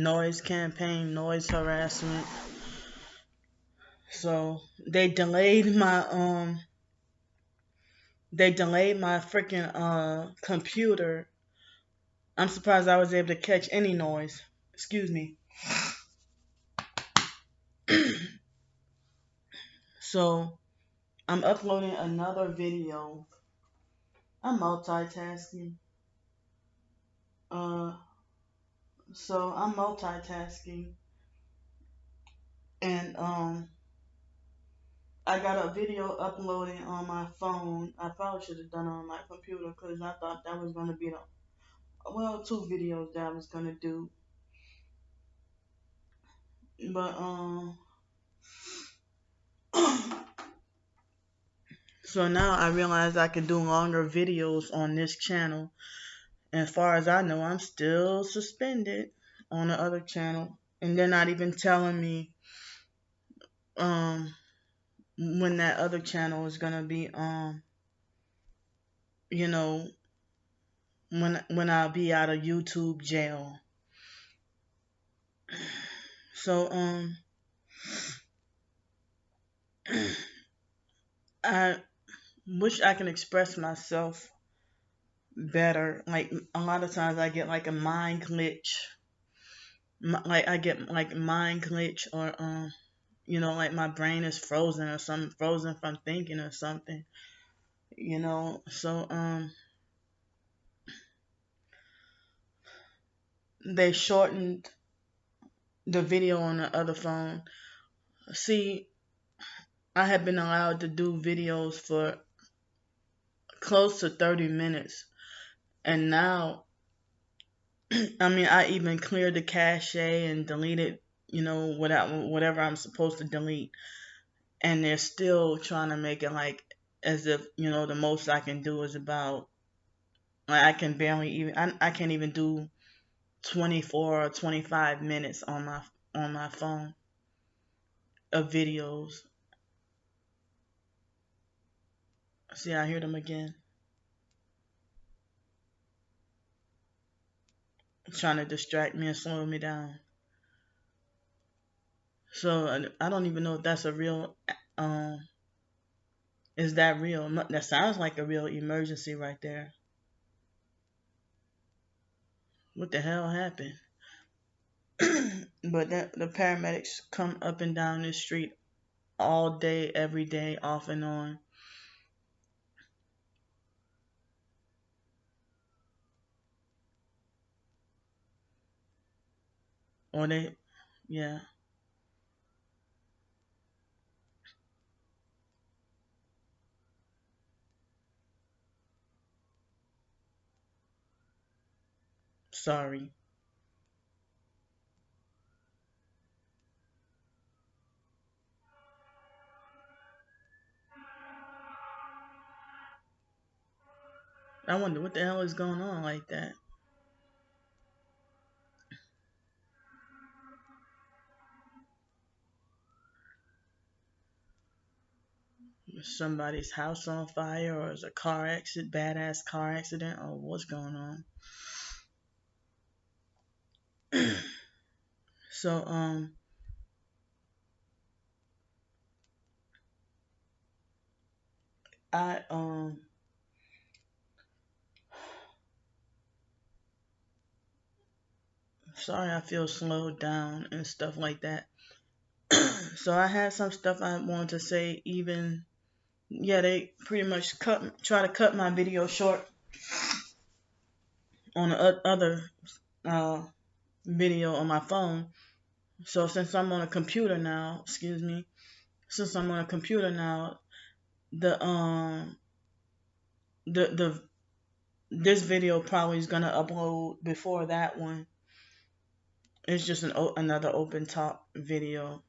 noise campaign, noise harassment. So they delayed my freaking computer. I'm surprised I was able to catch any noise. Excuse me. So I'm uploading another video. I'm multitasking. Uh, so I'm multitasking, and I got a video uploading on my phone. I probably should have done it on my computer because I thought that was gonna be the two videos that I was gonna do. But so now I realize I can do longer videos on this channel. And as far as I know, I'm still suspended on the other channel, and they're not even telling me um when that other channel is gonna be you know when I'll be out of YouTube jail. So I wish I can express myself better. Like a lot of times I get like a mind glitch. Like I get like mind glitch or like my brain is frozen or something, frozen from thinking or something. So they shortened the video on the other phone. See, I have been allowed to do videos for close to 30 minutes. And now, I mean, I even cleared the cache and deleted, whatever I'm supposed to delete. And they're still trying to make it like as if, the most I can do is about, like, I can barely even, I can't even do 24 or 25 minutes on my phone of videos. See, I hear them again. Trying to distract me and slow me down. So I don't even know if that's a real. Is that real? That sounds like a real emergency right there. What the hell happened? But the paramedics come up and down this street all day, every day, off and on. Or they, yeah. Sorry. I wonder what the hell is going on like that. Is somebody's house on fire, or is a car accident, badass car accident, or what's going on? So I sorry, I feel slowed down and stuff like that. So I had some stuff I wanted to say. Even yeah, they pretty much try to cut my video short on the other uh, video on my phone. So since I'm on a computer now, excuse me, since I'm on a computer now, the the this video probably is gonna upload before that one. It's just another open top video.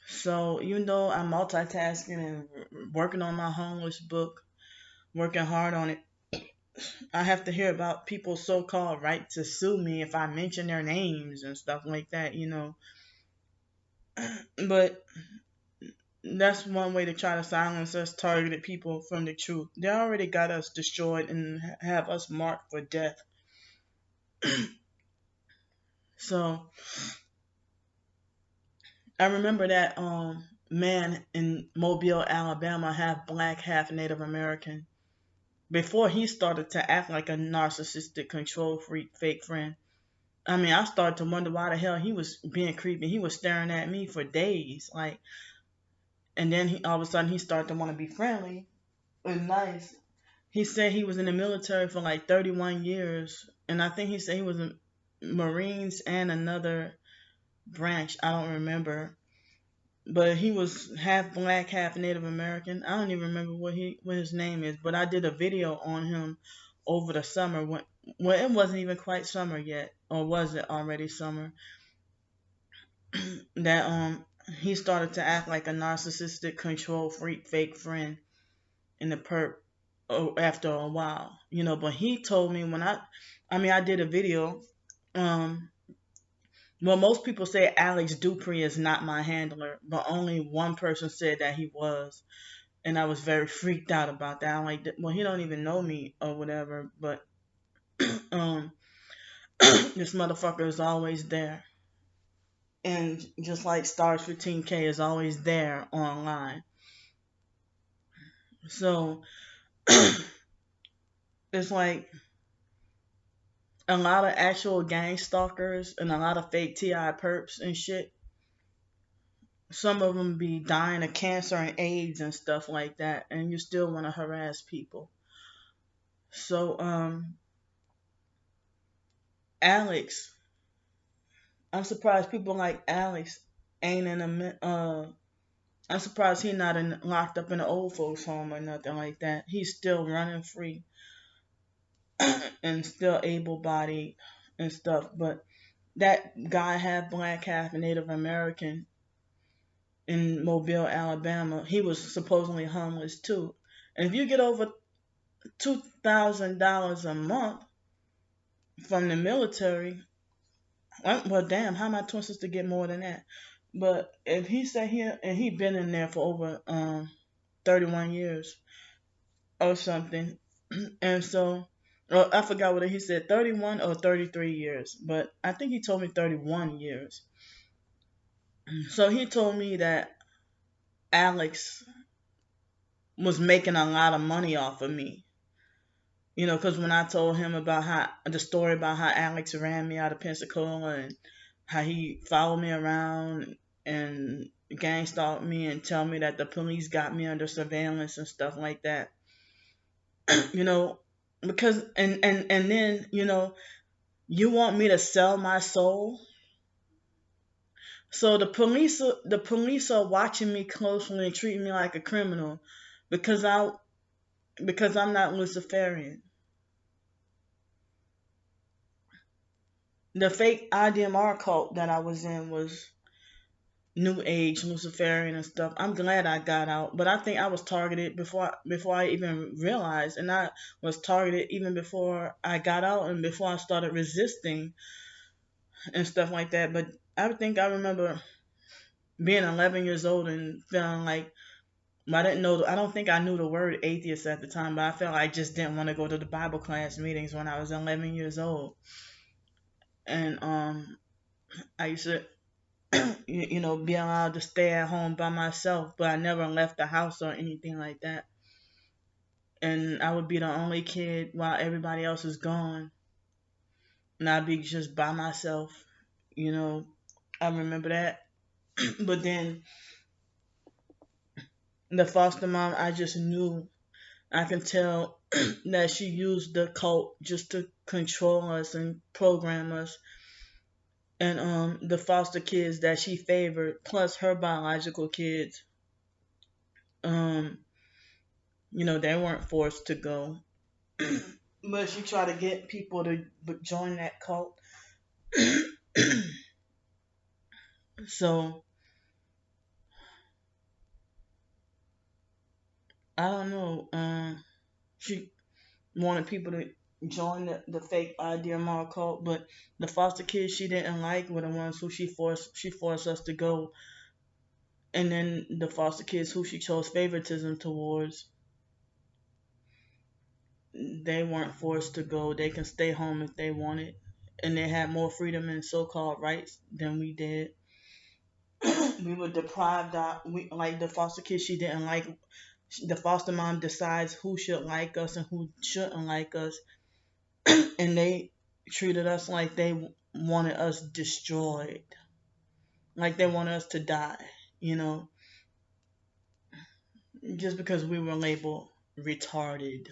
So even though I'm multitasking and working on my homeless book, working hard on it, I have to hear about people's so-called right to sue me if I mention their names and stuff like that. But that's one way to try to silence us targeted people from the truth. They already got us destroyed and have us marked for death. So I remember that man in Mobile, Alabama, half black, half Native American. Before he started to act like a narcissistic control freak fake friend. I mean, I started to wonder why the hell he was being creepy. He was staring at me for days, like, and then all of a sudden he started to want to be friendly and nice. He said he was in the military for like 31 years, and I think he said he was in Marines and another branch. I don't remember, but he was half black, half Native American. I don't even remember what his name is, but I did a video on him over the summer when well it wasn't even quite summer yet, or was it already summer? That he started to act like a narcissistic control freak fake friend in the perp after a while, but he told me I did a video. um well, most people say Alex Dupree is not my handler, but only one person said that he was, and I was very freaked out about that. I'm like, well, he don't even know me or whatever, but um this motherfucker is always there, and just like Stars 15K is always there online. So it's like a lot of actual gang stalkers and a lot of fake TI perps and shit. Some of them be dying of cancer and AIDS and stuff like that, and you still want to harass people. So, Alex, I'm surprised people like Alex ain't in I'm surprised he not locked up in an old folks home or nothing like that. He's still running free and still able-bodied and stuff. But that guy, half black, half Native American, in Mobile, Alabama, he was supposedly homeless too. And if you get over $2,000 a month from the military, well, damn, how am I twin sister get more than that? But if he said he been in there for over 31 years or something, and so I forgot what he said, 31 or 33 years, but I think he told me 31 years. So he told me that Alex was making a lot of money off of me. Because when I told him about the story about how Alex ran me out of Pensacola and how he followed me around and gang stalked me and tell me that the police got me under surveillance and stuff like that, you know, because and then you want me to sell my soul. So the police are watching me closely and treating me like a criminal because I'm not Luciferian. The fake IDMR cult that I was in was New Age, Luciferian and stuff. I'm glad I got out, but I think I was targeted before I even realized, and I was targeted even before I got out and before I started resisting and stuff like that. But I think I remember being 11 years old and feeling like I don't think I knew the word atheist at the time, but I felt like I just didn't want to go to the Bible class meetings when I was 11 years old, and I used to be allowed to stay at home by myself, but I never left the house or anything like that. And I would be the only kid while everybody else is gone, and I'd be just by myself. You know, I remember that. But then the foster mom, I just knew, I can tell that she used the cult just to control us and program us. And the foster kids that she favored, plus her biological kids, um, they weren't forced to go. But she tried to get people to join that cult. So I don't know. She wanted people to join the fake idea mall cult, but the foster kids she didn't like were the ones who she forced us to go, and then the foster kids who she chose favoritism towards, they weren't forced to go. They can stay home if they wanted. and they had more freedom and so-called rights than we did. We were deprived of, we like the foster kids. She didn't like, the foster mom decides who should like us and who shouldn't like us, and they treated us like they wanted us destroyed, like they wanted us to die, you know, just because we were labeled retarded.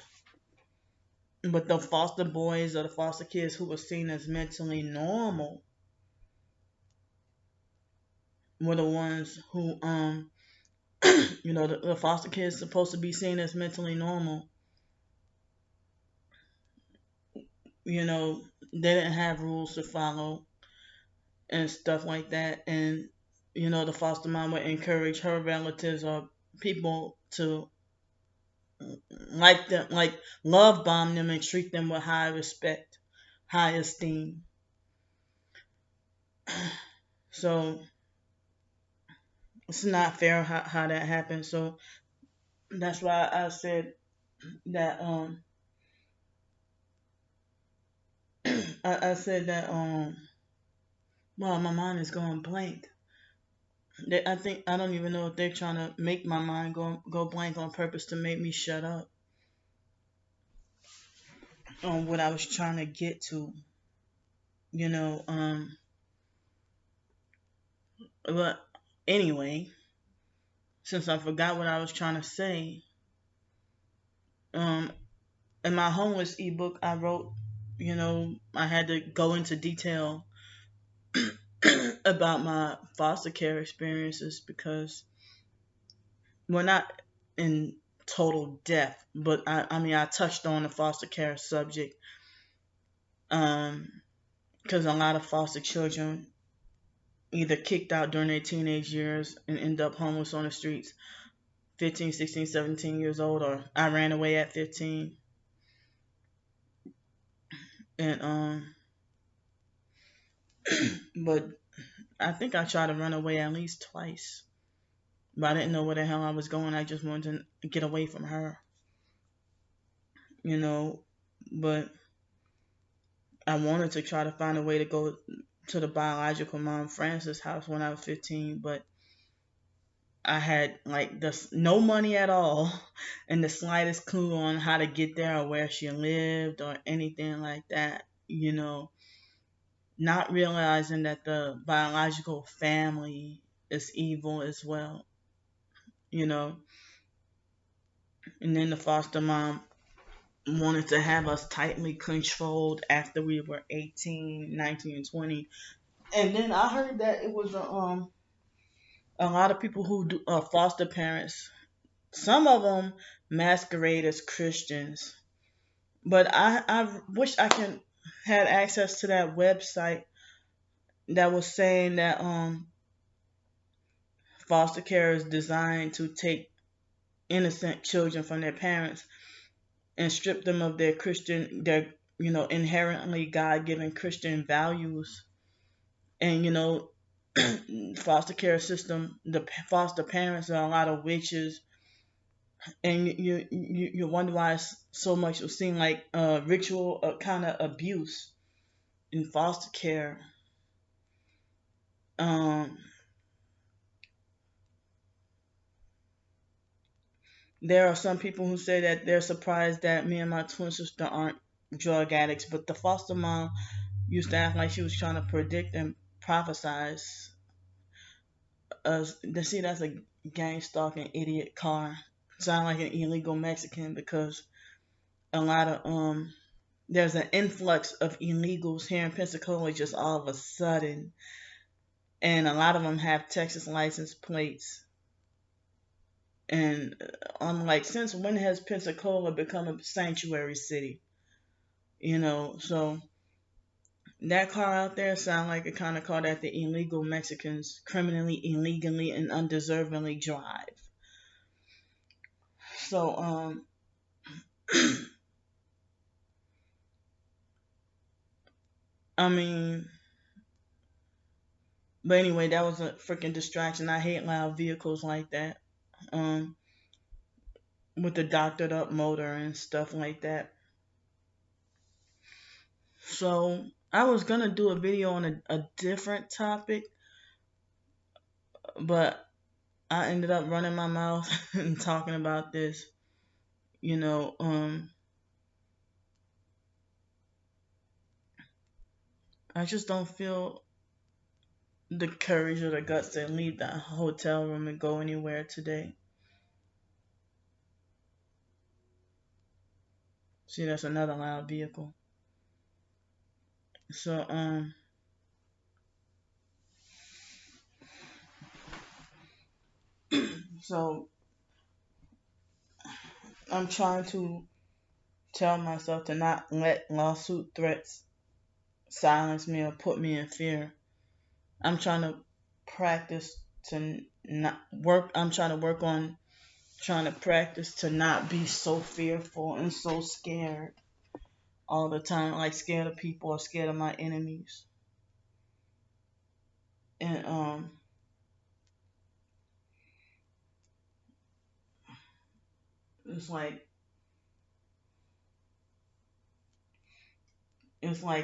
But the foster boys or the foster kids who were seen as mentally normal were the ones who, the foster kids supposed to be seen as mentally normal. You know, they didn't have rules to follow and stuff like that. And, the foster mom would encourage her relatives or people to like them, like love bomb them and treat them with high respect, high esteem. So it's not fair how that happened. So that's why I said that I said that well, my mind is going blank. I think I don't even know if they're trying to make my mind go blank on purpose to make me shut up on what I was trying to get to. You know, but anyway, since I forgot what I was trying to say, um, in my homeless ebook, I wrote, I had to go into detail about my foster care experiences because we're not in total depth, but I mean, I touched on the foster care subject because a lot of foster children either kicked out during their teenage years and end up homeless on the streets, 15, 16, 17 years old, or I ran away at 15. And but I think I tried to run away at least twice. But I didn't know where the hell I was going. I just wanted to get away from her. You know, but I wanted to try to find a way to go to the biological mom Frances' house when I was 15, but I had like this no money at all and the slightest clue on how to get there or where she lived or anything like that, not realizing that the biological family is evil as well, you know. And then the foster mom wanted to have us tightly controlled after we were 18, 19, and 20. And then I heard that it was a lot of people who do foster parents. Some of them masquerade as Christians, but I wish I can had access to that website that was saying that foster care is designed to take innocent children from their parents and strip them of their inherently God-given Christian values. And foster care system, the foster parents are a lot of witches, and you wonder why it's so much. It seems like ritual kind of abuse in foster care. Um, there are some people who say that they're surprised that me and my twin sister aren't drug addicts, but the foster mom used to act like she was trying to predict and prophesize us. See, that's a gang stalking idiot car. Sound like an illegal Mexican because a lot of there's an influx of illegals here in Pensacola just all of a sudden, and a lot of them have Texas license plates. And I'm like, since when has Pensacola become a sanctuary city? So that car out there sound like the kind of car that the illegal Mexicans criminally, illegally, and undeservingly drive. So I mean, but anyway, that was a freaking distraction. I hate loud vehicles like that. Um, with the doctored up motor and stuff like that. So I was gonna do a video on a different topic, but I ended up running my mouth and talking about this. You know, I just don't feel the courage or the guts to leave that hotel room and go anywhere today. See, that's another loud vehicle. So, so I'm trying to tell myself to not let lawsuit threats silence me or put me in fear. I'm trying to practice to not work. I'm trying to work on trying to practice to not be so fearful and so scared all the time, like scared of people or scared of my enemies. And it's like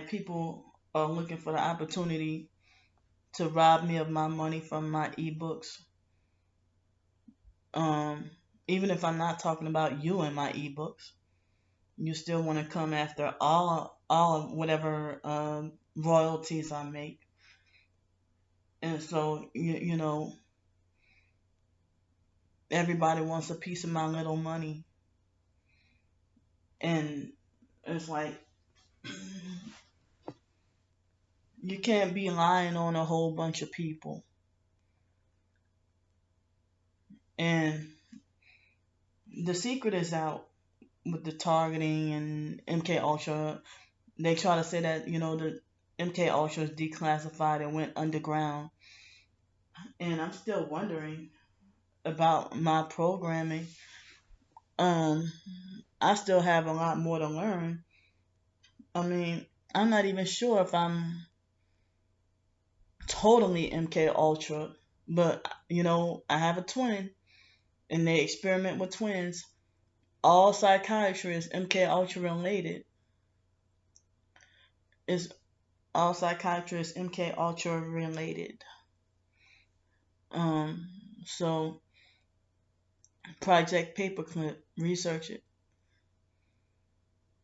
people are looking for the opportunity to rob me of my money from my ebooks. Um, Even if I'm not talking about you in my ebooks, you still want to come after all of whatever royalties I make. And so you know, everybody wants a piece of my little money, and it's like you can't be lying on a whole bunch of people. And the secret is out with the targeting and MK Ultra. They try to say that the MK Ultra is declassified and went underground, and I'm still wondering about my programming. Um, I still have a lot more to learn. I mean, I'm not even sure if I'm totally MK Ultra, but I have a twin, and they experiment with twins. All psychiatry is MK Ultra related. Is all psychiatry is MK Ultra related. Um, so Project Paperclip, research it.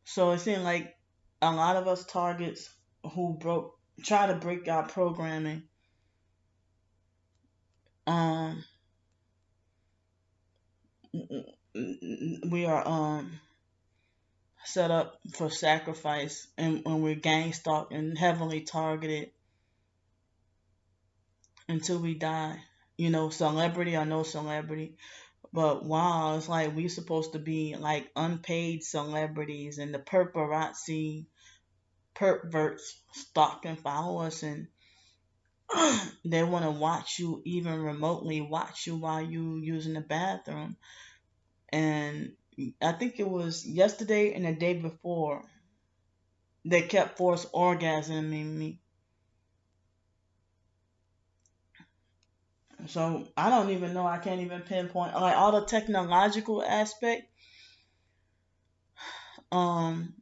So it seemed like a lot of us targets who try to break our programming. Um, we are set up for sacrifice, and when we're gang stalked and heavily targeted until we die. Celebrity or no celebrity. But wow, it's like we supposed to be like unpaid celebrities, and the paparazzi perverts stalk and follow us, and they want to watch you, even remotely watch you while you using the bathroom. And I think it was yesterday and the day before they kept force orgasming me. So I don't even know. I can't even pinpoint like all the technological aspect. Um,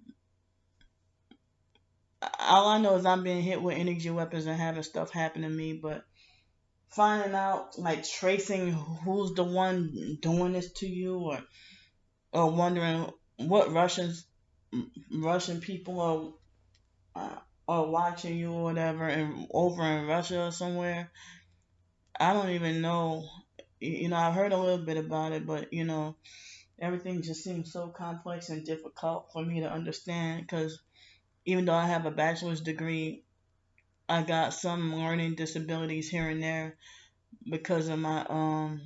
all I know is I'm being hit with energy weapons and having stuff happen to me. But finding out, like tracing who's the one doing this to you, or wondering what Russian people are watching you or whatever, and over in Russia or somewhere. I don't even know. I've heard a little bit about it, but everything just seems so complex and difficult for me to understand. Because even though I have a bachelor's degree, I got some learning disabilities here and there because of my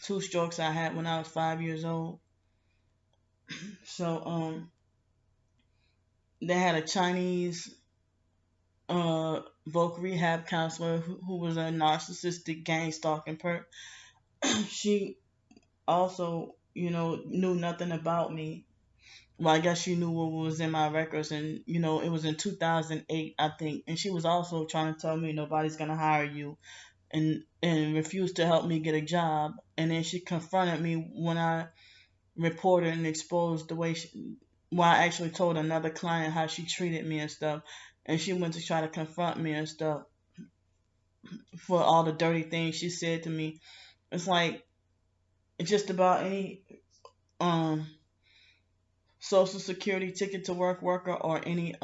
two strokes I had when I was 5 years old. So they had a Chinese voc rehab counselor who was a narcissistic gang stalking she also knew nothing about me. Well, I guess she knew what was in my records, and it was in 2008, I think, and she was also trying to tell me nobody's gonna hire you, and refused to help me get a job. And then she confronted me when I reported and exposed the way well, I actually told another client how she treated me and stuff. and she went to try to confront me and stuff for all the dirty things she said to me. It's like just about any um social security ticket to work worker or any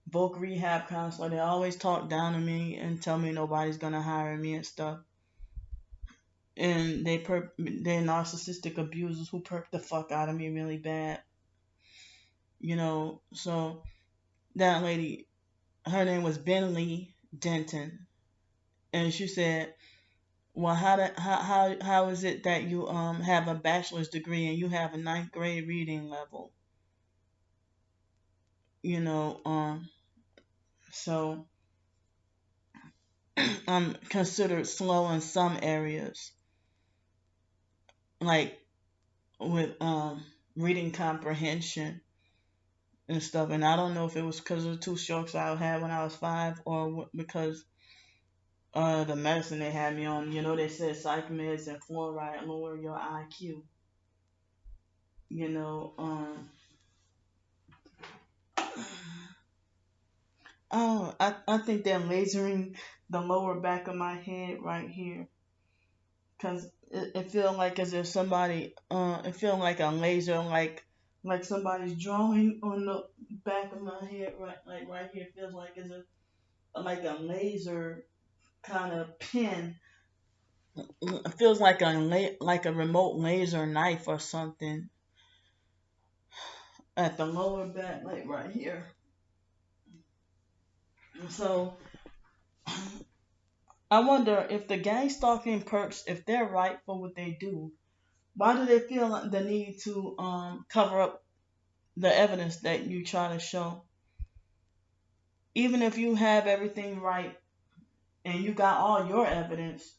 voc rehab counselor, they always talk down to me and tell me nobody's gonna hire me and stuff. And they're narcissistic abusers who perk the fuck out of me really bad. So that lady, her name was Bentley Denton, and she said, well, how is it that you have a bachelor's degree and you have a ninth grade reading level? You know, so I'm considered slow in some areas, like with reading comprehension and stuff. And I don't know if it was because of the two strokes I had when I was 5, or because the medicine they had me on. They said psych meds and fluoride lower your IQ. You know, oh, I think they're lasering the lower back of my head right here, cause it feels like as if somebody, it feels like a laser, like somebody's drawing on the back of my head, like right here. It feels like as if like a laser kind of pin. It feels like like a remote laser knife or something at the lower back, like right here. So I wonder if the gang stalking perks, if they're right for what they do, why do they feel like the need to cover up the evidence that you try to show? Even if you have everything right and you got all your evidence,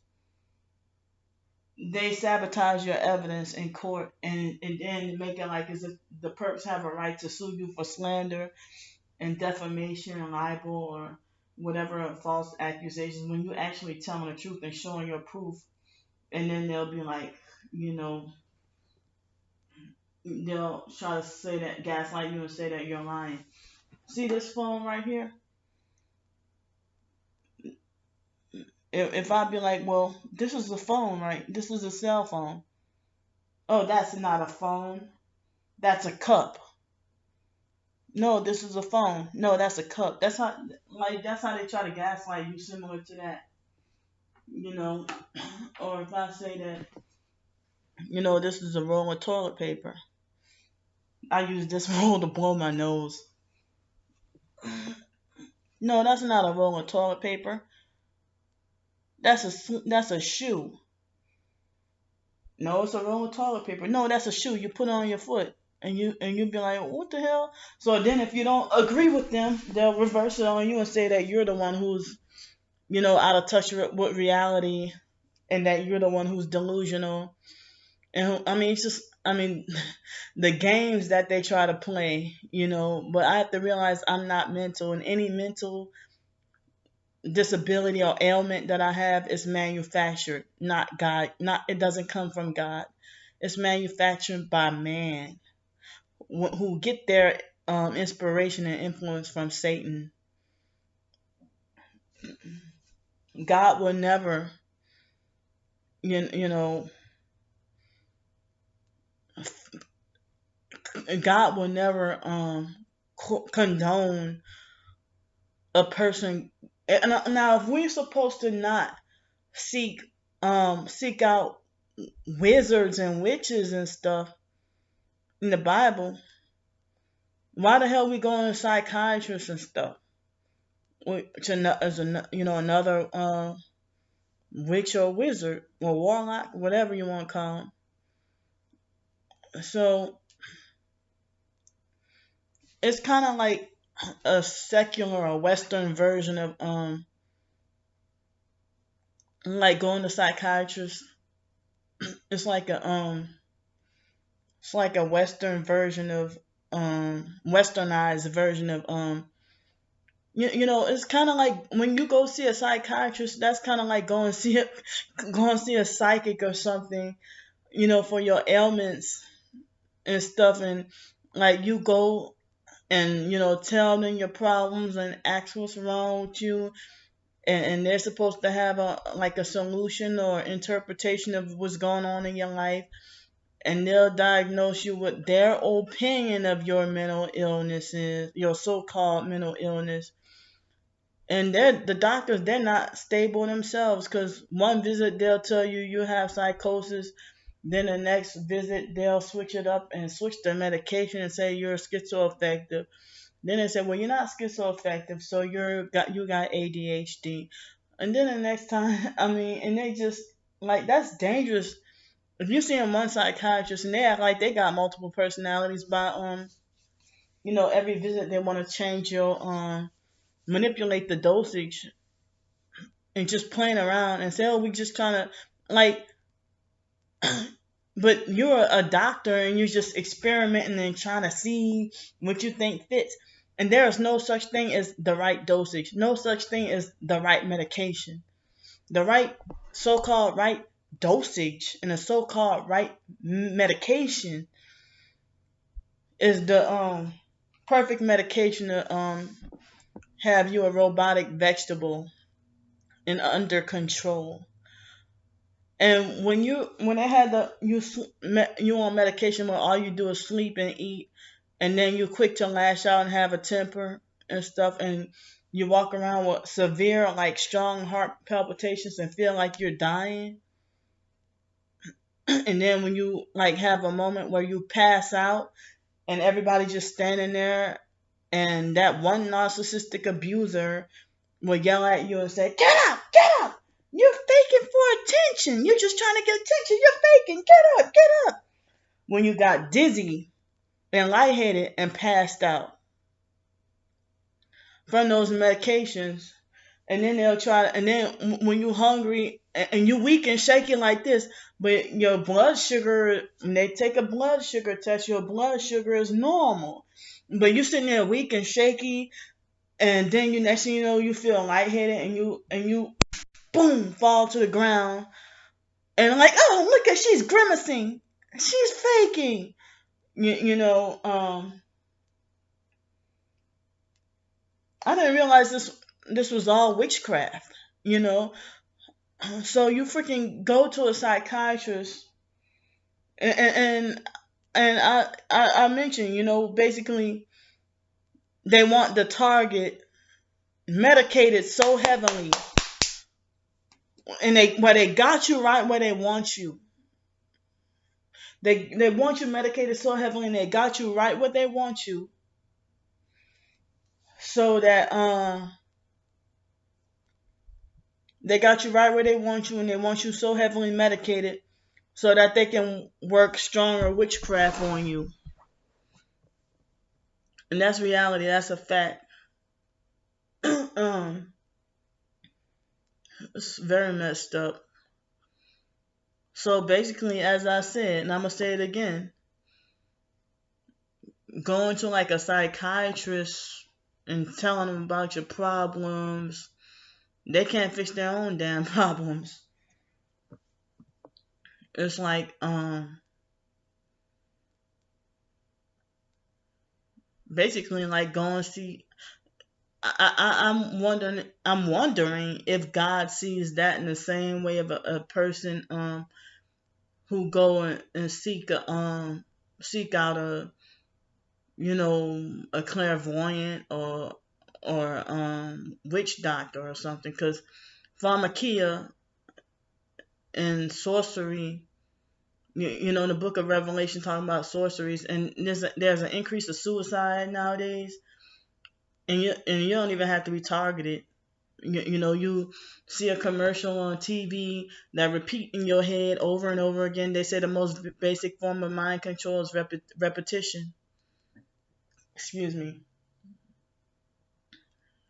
they sabotage your evidence in court, and then make it like as if the perps have a right to sue you for slander and defamation and libel or whatever false accusations when you actually telling the truth and showing your proof. And then they'll be like, you know, they'll try to say that, gaslight you and say that you're lying. See this phone right here? If I be like, well, this is a phone, right? This is a cell phone. Oh, that's not a phone. That's a cup. No, this is a phone. No, that's a cup. That's how they try to gaslight you, similar to that. You know, or if I say that, this is a roll of toilet paper. I use this roll to blow my nose. No, that's not a roll of toilet paper. That's a shoe. No, it's a roll of toilet paper. No, that's a shoe. You put it on your foot, and you be like, what the hell? So then, if you don't agree with them, they'll reverse it on you and say that you're the one who's, out of touch with reality, and that you're the one who's delusional. And I mean, the games that they try to play, But I have to realize I'm not mental, and any mental disability or ailment that I have is manufactured, not God. Not It doesn't come from God. It's manufactured by man, who get their inspiration and influence from Satan. God will never, you know, God will never condone a person. And now, if we're supposed to not seek seek out wizards and witches and stuff in the Bible, why the hell we going to psychiatrists and stuff? As another witch or wizard or warlock, whatever you want to call them. So it's kind of like a secular or Western version of like going to psychiatrist. It's like a Western version of westernized version of it's kind of like when you go see a psychiatrist, that's kind of like going to see a psychic or something, for your ailments and stuff. And like you go and tell them your problems and ask what's wrong with you, and they're supposed to have a solution or interpretation of what's going on in your life, and they'll diagnose you with their opinion of your mental illness is your so-called mental illness. And the doctors, they're not stable themselves, because one visit they'll tell you you have psychosis, then the next visit they'll switch it up and switch the medication and say you're schizoaffective. Then they say, well, you're not schizoaffective, so you got ADHD. And then the next time, I mean, and they just, like, that's dangerous. If you see one psychiatrist and they act like they got multiple personalities by every visit they want to change your manipulate the dosage and just playing around and say, oh, we just trying to, like, but you're a doctor and you're just experimenting and trying to see what you think fits. And there is no such thing as the right dosage, no such thing as the right medication. The right, so-called right dosage and the so-called right medication is the perfect medication to have you a robotic vegetable and under control. And when they had you on medication where all you do is sleep and eat, and then you're quick to lash out and have a temper and stuff, and you walk around with severe, like, strong heart palpitations and feel like you're dying, and then when you, like, have a moment where you pass out and everybody just standing there, and that one narcissistic abuser will yell at you and say, "Get up, get up! You're faking for attention. You're just trying to get attention. You're faking. Get up, get up!" When you got dizzy and lightheaded and passed out from those medications, and then they'll try, and then when you're hungry and you're weak and shaky like this, but your blood sugar, when they take a blood sugar test, your blood sugar is normal, but you're sitting there weak and shaky, and then next thing you know, you feel lightheaded, and you boom, fall to the ground, and like, oh, look at, she's grimacing, she's faking, I didn't realize this was all witchcraft, you know. So you freaking go to a psychiatrist, and I mentioned, basically they want the target medicated so heavily, and they got you right where they want you. They want you medicated so heavily, and they got you right where they want you, so that they got you right where they want you, and they want you so heavily medicated so that they can work stronger witchcraft on you. And that's reality. That's a fact. It's very messed up. So basically, as I said, and I'm gonna say it again, going to, like, a psychiatrist and telling them about your problems, they can't fix their own damn problems. It's like basically like going to see. I'm wondering if God sees that in the same way of a person who go and seek out a clairvoyant or witch doctor or something, because pharmakia and sorcery, the book of Revelation talking about sorceries, and there's an increase of suicide nowadays, and you don't even have to be targeted. You see a commercial on TV that repeat in your head over and over again. They say the most basic form of mind control is repetition. Excuse me.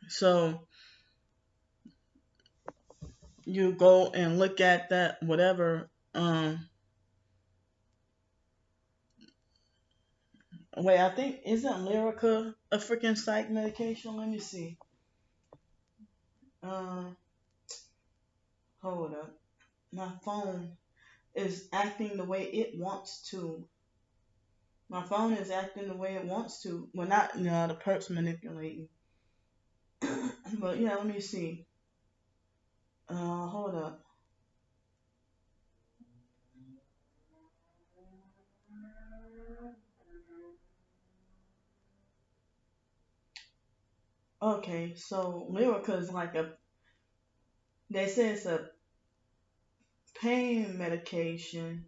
So you go and look at that, whatever. Wait, I think, isn't Lyrica a freaking psych medication? Let me see. Hold up. My phone is acting the way it wants to. My phone is acting the way it wants to. Well, not, the perks manipulating. But yeah, let me see. Hold up. Okay, so Lyrica is like they say it's a pain medication,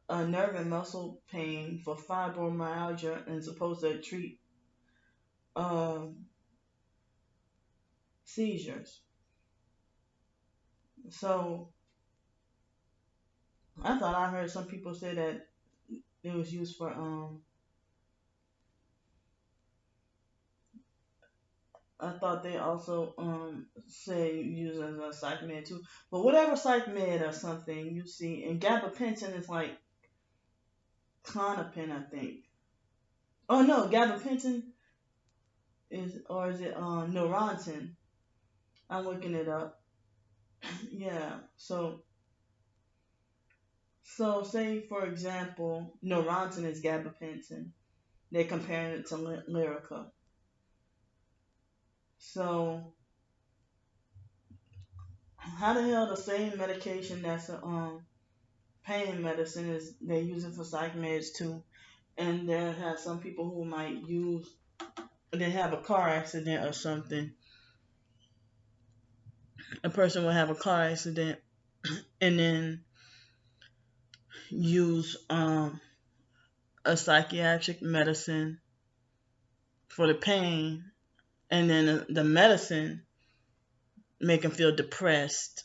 a nerve and muscle pain for fibromyalgia, and supposed to treat um, seizures. So I thought I heard some people say that it was used for I thought they also say use as a psych med too. But whatever psych med or something you see, and gabapentin is like Clonopin, I think. Oh no, gabapentin is it Neurontin? I'm looking it up. Yeah. So say for example, Neurontin is gabapentin. They're comparing it to Lyrica. So how the hell the same medication that's a pain medicine is they use it for psych meds too? And there have some people who might use they have a car accident or something. A person will have a car accident and then use a psychiatric medicine for the pain, and then the medicine make them feel depressed,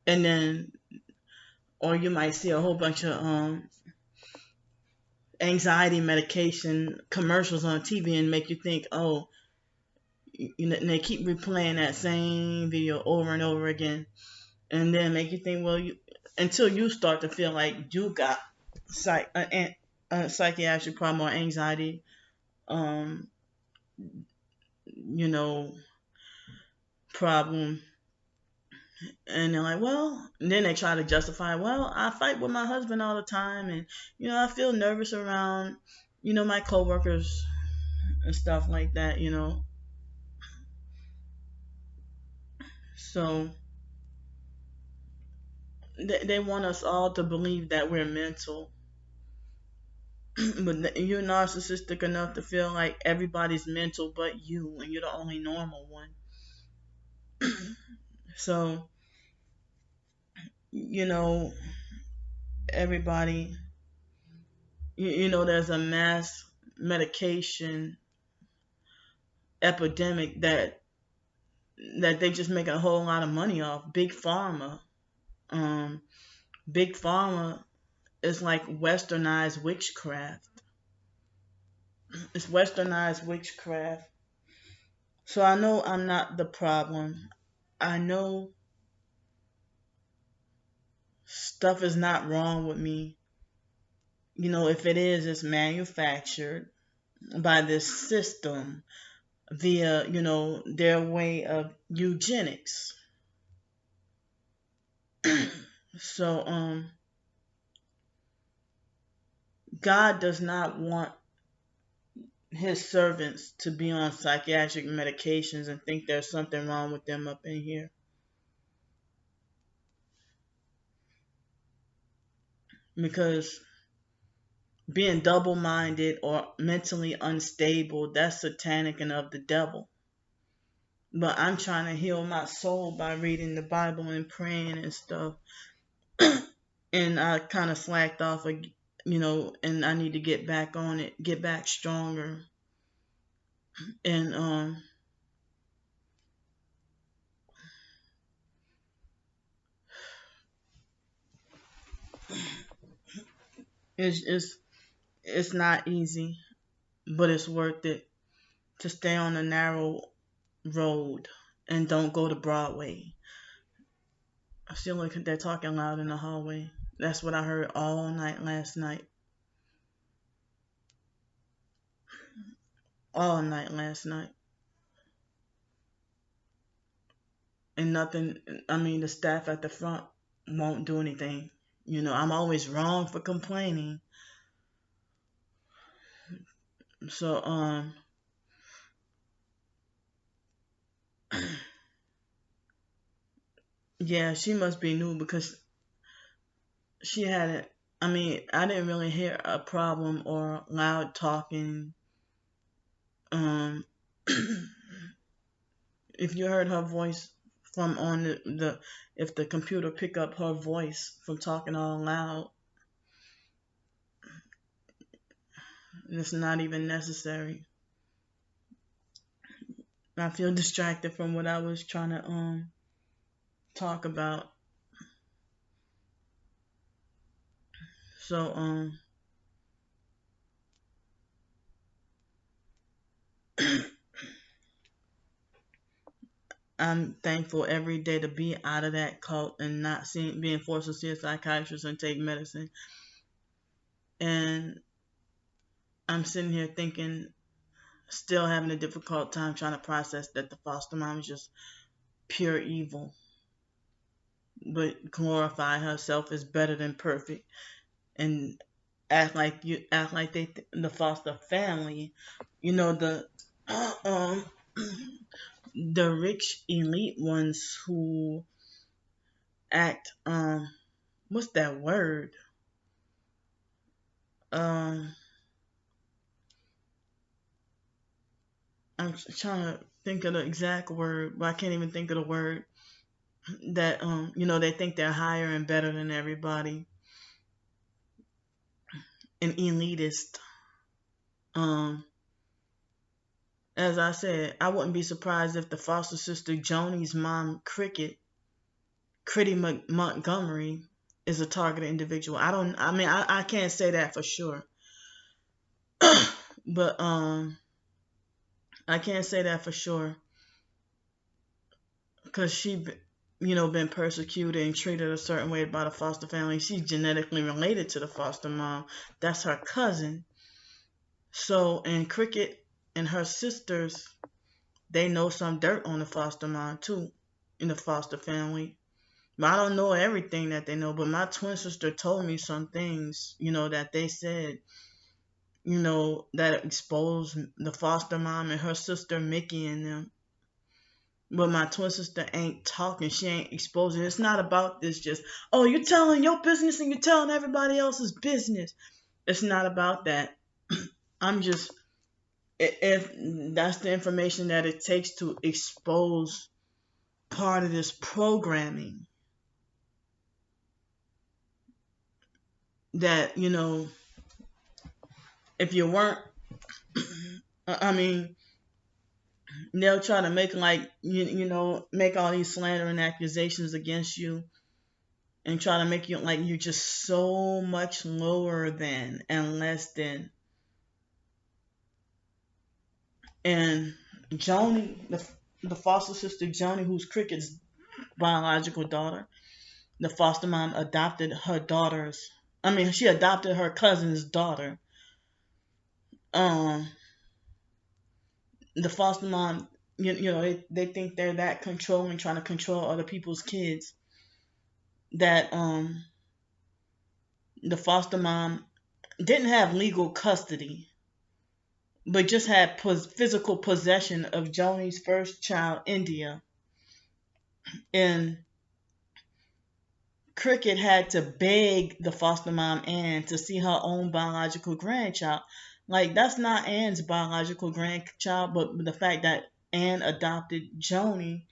and then or you might see a whole bunch of anxiety medication commercials on TV and make you think, oh, and they keep replaying that same video over and over again, and then make you think, well, until you start to feel like you got a psychiatric problem or anxiety, um, you know, problem. And they're like, well, and then they try to justify, well, I fight with my husband all the time, and I feel nervous around, my coworkers and stuff like that. So they want us all to believe that we're mental, but you're narcissistic enough to feel like everybody's mental but you, and you're the only normal one. So, you know, everybody, there's a mass medication epidemic that they just make a whole lot of money off. Big pharma. Um, Big pharma is like westernized witchcraft. It's westernized witchcraft. So I know I'm not the problem. I know stuff is not wrong with me. If it is, it's manufactured by this system via, their way of eugenics. So, God does not want his servants to be on psychiatric medications and think there's something wrong with them up in here. Because being double-minded or mentally unstable, that's satanic and of the devil. But I'm trying to heal my soul by reading the Bible and praying and stuff. And I kind of slacked off, and I need to get back on it, get back stronger. And it's not easy, but it's worth it to stay on the narrow road and don't go to Broadway. I feel like they're talking loud in the hallway. That's what I heard all night last night. All night last night. And nothing, the staff at the front won't do anything. I'm always wrong for complaining, So yeah, she must be new because she hadn't. I mean, I didn't really hear a problem or loud talking. Um, if you heard her voice from on the if the computer pick up her voice from talking all loud, it's not even necessary. I feel distracted from what I was trying to talk about. So I'm thankful every day to be out of that cult and not being forced to see a psychiatrist and take medicine. And I'm sitting here thinking, still having a difficult time trying to process that the foster mom is just pure evil, but glorify herself as better than perfect and act like the foster family, the um the rich elite ones who act what's that word? Um I'm trying to think of the exact word, but I can't even think of the word that they think they're higher and better than everybody, and elitist. Um as I said, I wouldn't be surprised if the foster sister Joni's mom, Critty Montgomery, is a targeted individual. I can't say that for sure. But I can't say that for sure because been persecuted and treated a certain way by the foster family. She's genetically related to the foster mom. That's her cousin. So, and Cricket and her sisters, they know some dirt on the foster mom too, in the foster family. But I don't know everything that they know. But my twin sister told me some things, that they said, that exposed the foster mom and her sister Mickey and them. But my twin sister ain't talking. She ain't exposing. It's not about this just, oh, you're telling your business and you're telling everybody else's business. It's not about that. I'm just, if that's the information that it takes to expose part of this programming that, if you weren't, I mean, they'll try to make make all these slandering accusations against you and try to make you like you're just so much lower than and less than. And Joni, the foster sister Joni, who's Cricket's biological daughter, the foster mom adopted her daughter's. I mean, she adopted her cousin's daughter. Um, the foster mom, they think they're that controlling, trying to control other people's kids. That the foster mom didn't have legal custody, but just had physical possession of Joni's first child, India. And Cricket had to beg the foster mom, Anne, to see her own biological grandchild. Like, that's not Anne's biological grandchild, but the fact that Anne adopted Joni,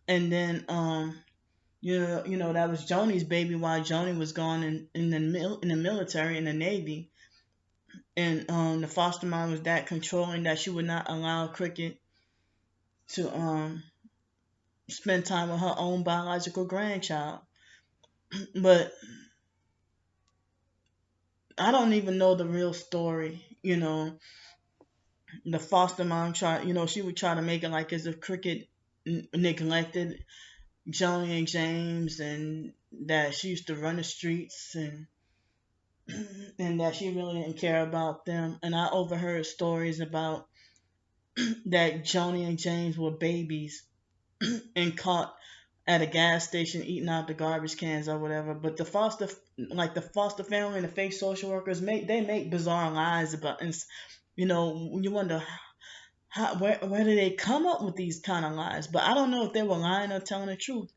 and then, that was Joni's baby while Joni was gone in the military, in the Navy. And the foster mom was that controlling that she would not allow Cricket to spend time with her own biological grandchild. But I don't even know the real story. The foster mom she would try to make it like as if Cricket neglected Joni and James, and that she used to run the streets, and that she really didn't care about them. And I overheard stories about that Joni and James were babies and caught at a gas station eating out the garbage cans or whatever. But the foster family and the fake social workers make bizarre lies about, and you wonder where do they come up with these kind of lies. But I don't know if they were lying or telling the truth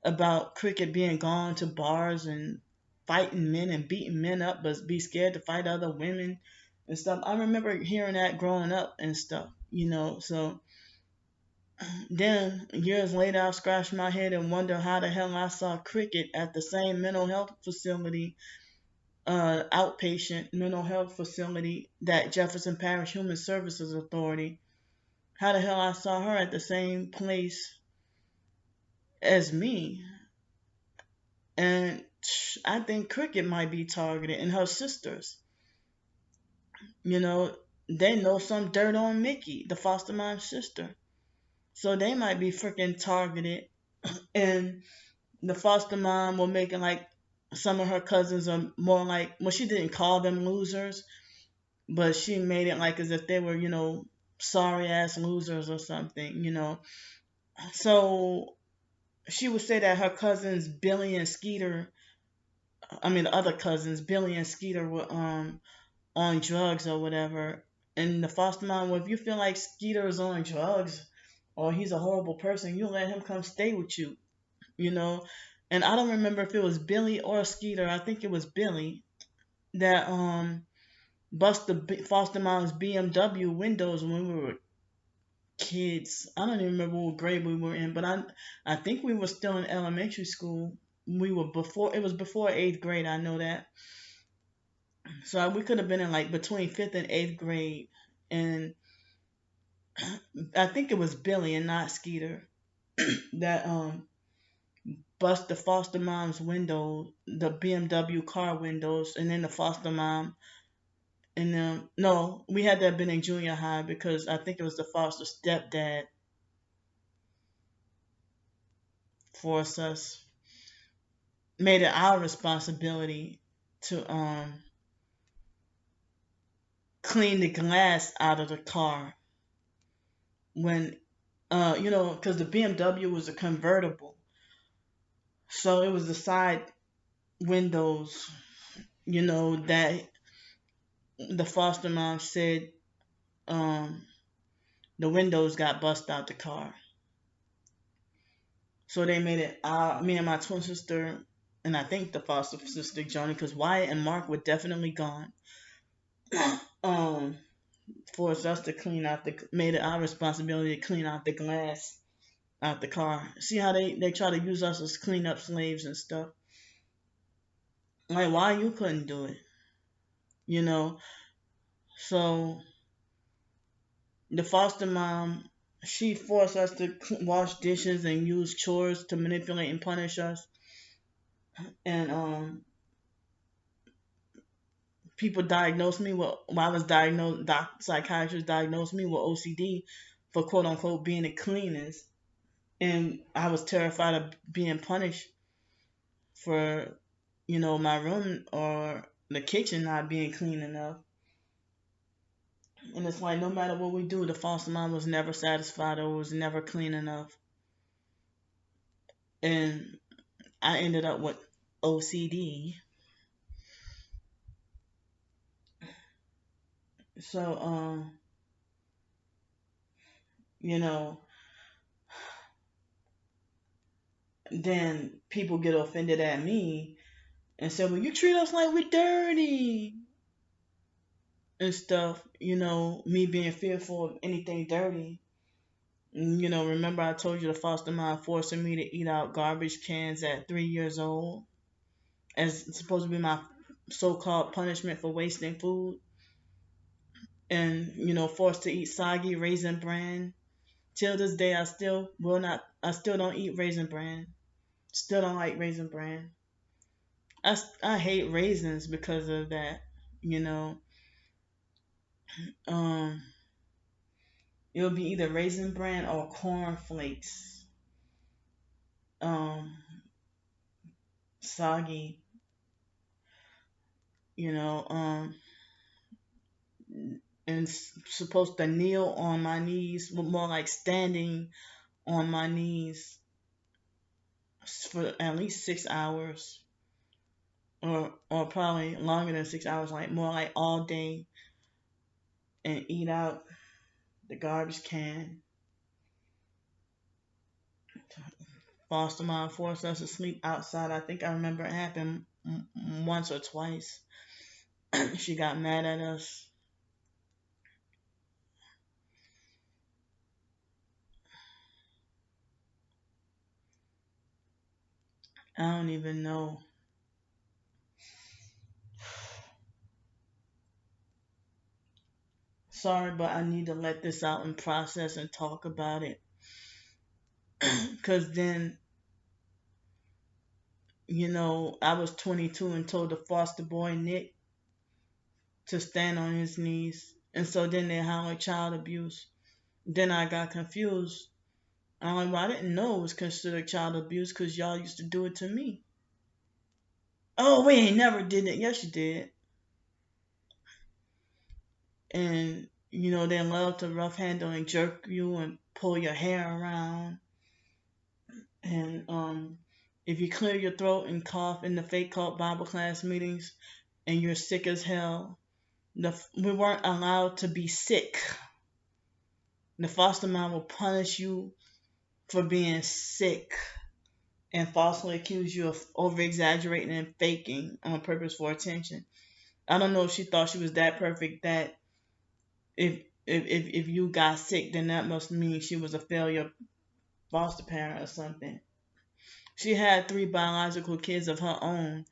about Cricket being gone to bars and fighting men and beating men up, but be scared to fight other women and stuff. I remember hearing that growing up and stuff. So then years later, I scratched my head and wonder how the hell I saw Cricket at the same mental health facility, outpatient mental health facility that Jefferson Parish Human Services Authority. How the hell I saw her at the same place as me? And I think Cricket might be targeted, and her sisters. You know, they know some dirt on Mickey, the foster mom's sister. So they might be freaking targeted. And the foster mom will make it like some of her cousins are more like, well, she didn't call them losers, but she made it like as if they were, sorry ass losers or something. So she would say that her cousins Billy and Skeeter, I mean the other cousins Billy and Skeeter were on drugs or whatever. And the foster mom, well, if you feel like Skeeter is on drugs or he's a horrible person, you let him come stay with you, you know. And I don't remember if it was Billy or Skeeter. I think it was Billy that bust the foster mom's BMW windows when we were kids. I don't even remember what grade we were in, but I think we were still in elementary school. We were before it was before 8th grade. I know that. So we could have been in like between 5th and 8th grade, and I think it was Billy and not Skeeter that bust the foster mom's window, the BMW car windows, and then the foster mom. And no, we had that been in junior high because I think it was the foster stepdad forced us, made it our responsibility to clean the glass out of the car when because the BMW was a convertible, so it was the side windows, that the foster mom said um the windows got bust out the car. So they made it me and my twin sister, and I think the foster sister Johnny, because Wyatt and Mark were definitely gone. um, Forced us to made it our responsibility to clean out the glass out the car. See how they try to use us as cleanup slaves and stuff. Like, why you couldn't do it? You know. So the foster mom, she forced us to wash dishes and use chores to manipulate and punish us. And people diagnosed me with, well, I was diagnosed, psychiatrists diagnosed me with OCD for quote unquote being the cleanest. And I was terrified of being punished for, my room or the kitchen not being clean enough. And it's like no matter what we do, the foster mom was never satisfied or was never clean enough. And I ended up with OCD. So, you know, then people get offended at me and say, well, you treat us like we're dirty and stuff, me being fearful of anything dirty. Remember I told you the foster mom forcing me to eat out garbage cans at 3 years old as supposed to be my so-called punishment for wasting food, and forced to eat soggy raisin bran. Till this day, I still don't eat raisin bran. Still don't like raisin bran. I hate raisins because of that. You know, um, it'll be either raisin bran or corn flakes. Um, Soggy. You know, and supposed to kneel on my knees, more like standing on my knees for at least 6 hours, or probably longer than 6 hours, like more like all day, and eat out the garbage can. Foster mom forced us to sleep outside. I think I remember it happened once or twice. She got mad at us. I don't even know. Sorry, but I need to let this out and process and talk about it. Because then, I was 22 and told the foster boy Nick to stand on his knees. And so then they hollered child abuse. Then I got confused. I'm like, well, I didn't know it was considered child abuse because y'all used to do it to me. Oh, we ain't never did it. Yes, you did. And, they love to rough handle and jerk you and pull your hair around. And if you clear your throat and cough in the fake cult Bible class meetings and you're sick as hell, we weren't allowed to be sick. The foster mom will punish you for being sick and falsely accuse you of over exaggerating and faking on purpose for attention. I don't know if she thought she was that perfect that if you got sick, then that must mean she was a failure foster parent or something. She had 3 biological kids of her own,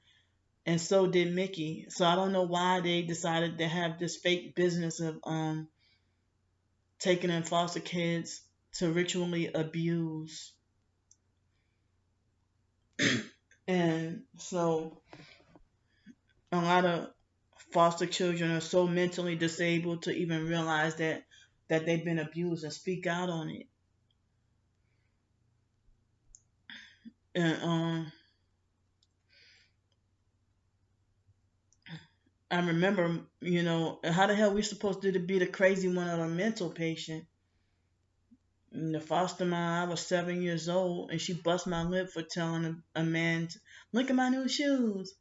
and so did Mickey. So I don't know why they decided to have this fake business of taking in foster kids to ritually abuse. And so a lot of foster children are so mentally disabled to even realize that they've been abused and speak out on it. And I remember, how the hell we supposed to be the crazy one or the mental patient? And the foster mom, I was 7 years old, and she bust my lip for telling a man, "Look at my new shoes."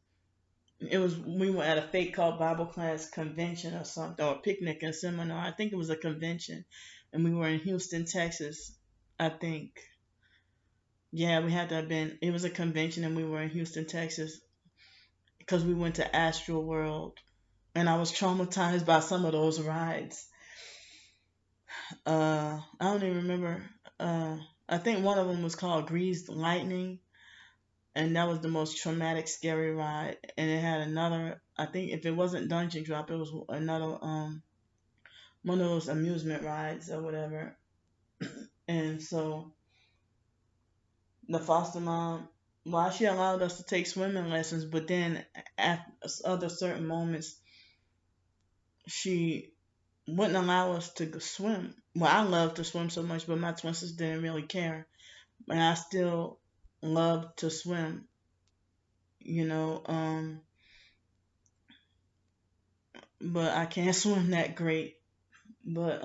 We were at a fake called Bible class convention or something, or a picnic and seminar. I think it was a convention, and we were in Houston, Texas. I think, yeah, we had to have been. It was a convention, and we were in Houston, Texas, because we went to Astral World, and I was traumatized by some of those rides. I don't even remember. I think one of them was called Greased Lightning, and that was the most traumatic, scary ride. And it had another. I think if it wasn't Dungeon Drop, it was another one of those amusement rides or whatever. And so the foster mom, well, she allowed us to take swimming lessons, but then at other certain moments, she wouldn't allow us to go swim. Well, I loved to swim so much, but my twin sister didn't really care. And I still love to swim, you know. But I can't swim that great. But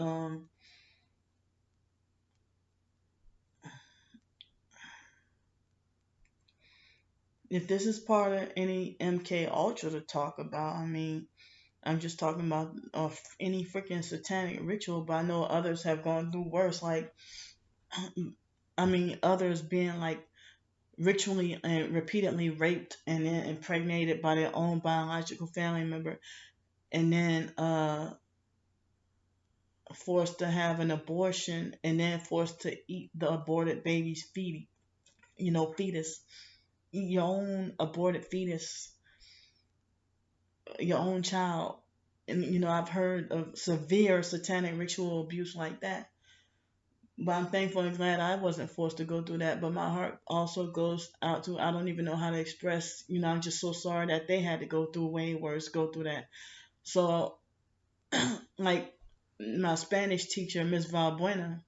if this is part of any MK Ultra to talk about, I mean, I'm just talking about any freaking satanic ritual. But I know others have gone through worse. Like, I mean, others being like ritually and repeatedly raped and then impregnated by their own biological family member, and then forced to have an abortion, and then forced to eat the aborted baby's fetus. Eat your own aborted fetus, your own child. And I've heard of severe satanic ritual abuse like that. But I'm thankful and glad I wasn't forced to go through that. But my heart also goes out to, I don't even know how to express, I'm just so sorry that they had to go through way worse, go through that. So, like my Spanish teacher, Miss Valbuena,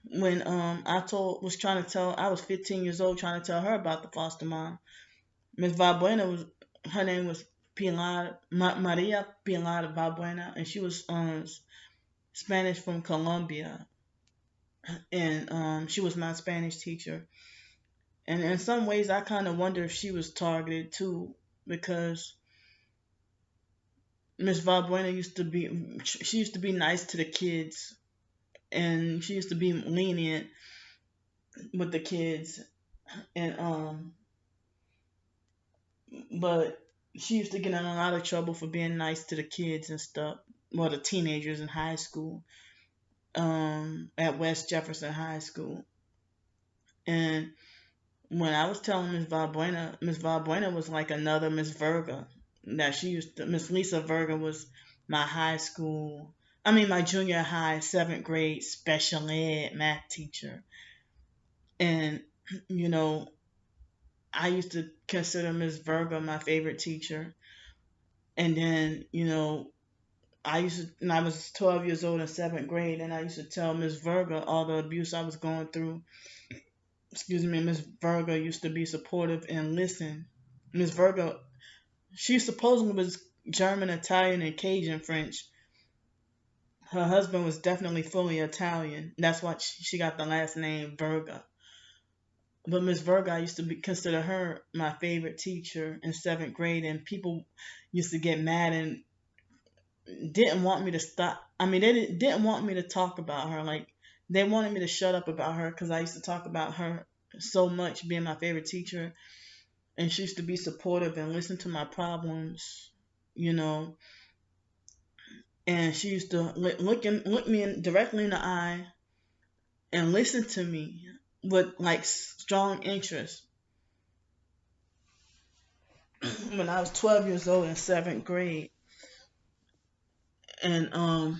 when I was 15 years old trying to tell her about the foster mom. Miss Valbuena her name was Maria Pilar Valbuena, and she was Spanish from Colombia, and she was my Spanish teacher. And in some ways, I kind of wonder if she was targeted too, because Miss Valbuena she used to be nice to the kids, and she used to be lenient with the kids, and but she used to get in a lot of trouble for being nice to the kids and stuff. Well, the teenagers in high school, at West Jefferson High School. And when I was telling Miss Valbuena was like another Miss Verga. That she used to, Miss Lisa Verga was my my junior high, 7th grade special ed math teacher. And, you know, I used to consider Miss Verga my favorite teacher. And then, when I was 12 years old in 7th grade, and I used to tell Miss Verga all the abuse I was going through. Excuse me, Miss Verga used to be supportive and listen. Miss Verga, she supposedly was German, Italian, and Cajun French. Her husband was definitely fully Italian. That's why she got the last name Verga. But Miss Verga, I used to consider her my favorite teacher in 7th grade, and people used to get mad and didn't want me to stop. I mean, they didn't want me to talk about her. Like, they wanted me to shut up about her because I used to talk about her so much, being my favorite teacher. And she used to be supportive and listen to my problems, you know. And she used to look me directly in the eye and listen to me with like strong interest. When I was 12 years old in 7th grade, and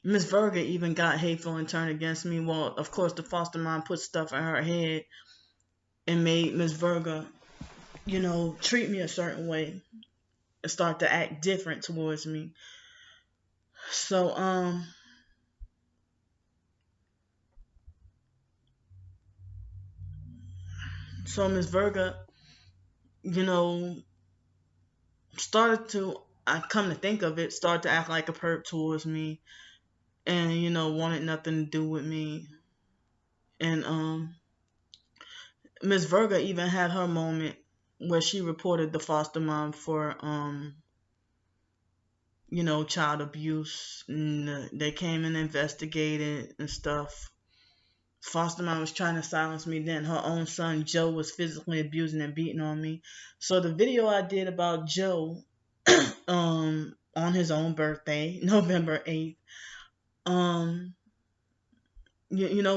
Miss Verga even got hateful and turned against me. Well, of course, the foster mom put stuff in her head and made Miss Verga, treat me a certain way and start to act different towards me. So Miss Verga, you know, started to, I come to think of it, started to act like a perp towards me, and wanted nothing to do with me. And Miss Verga even had her moment where she reported the foster mom for child abuse, and they came and investigated and stuff. Foster mom was trying to silence me then. Her own son Joe was physically abusing and beating on me. So the video I did about Joe on his own birthday, November 8th,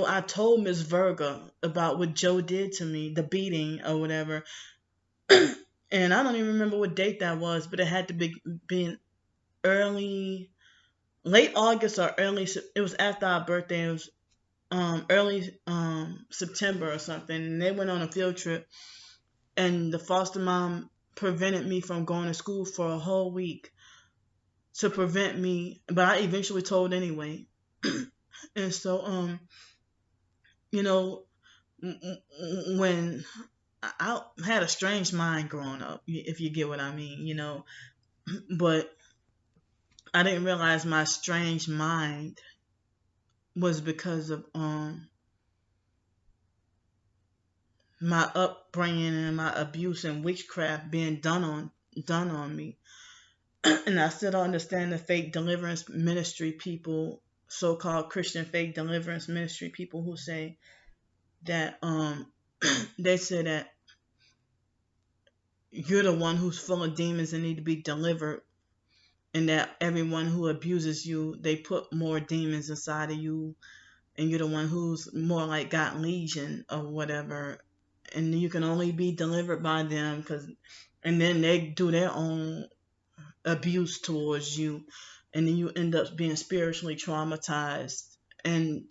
I told Miss Verga about what Joe did to me, the beating or whatever. And I don't even remember what date that was, but it had to be been late August or it was after our birthday. It was early September or something, and they went on a field trip, and the foster mom prevented me from going to school for a whole week to prevent me, but I eventually told anyway. And so when I had a strange mind growing up, if you get what I mean, but I didn't realize my strange mind was because of my upbringing and my abuse and witchcraft being done on me. And I still don't understand the fake deliverance ministry people, so-called Christian fake deliverance ministry people, who say that they say that you're the one who's full of demons and need to be delivered, and that everyone who abuses you, they put more demons inside of you, and you're the one who's more like got legion or whatever, and you can only be delivered by them, and then they do their own abuse towards you, and then you end up being spiritually traumatized. And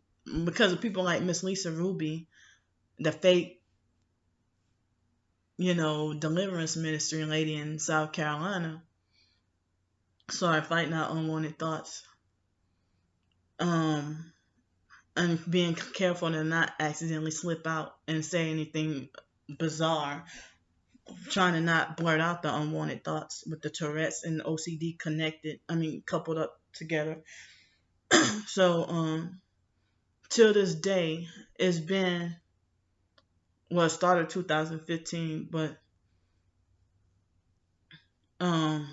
because of people like Miss Lisa Ruby, the fake deliverance ministry lady in South Carolina, started fighting out unwanted thoughts, and being careful to not accidentally slip out and say anything bizarre, trying to not blurt out the unwanted thoughts with the Tourette's and the OCD coupled up together. So till this day, it's been Well, it started 2015, but um,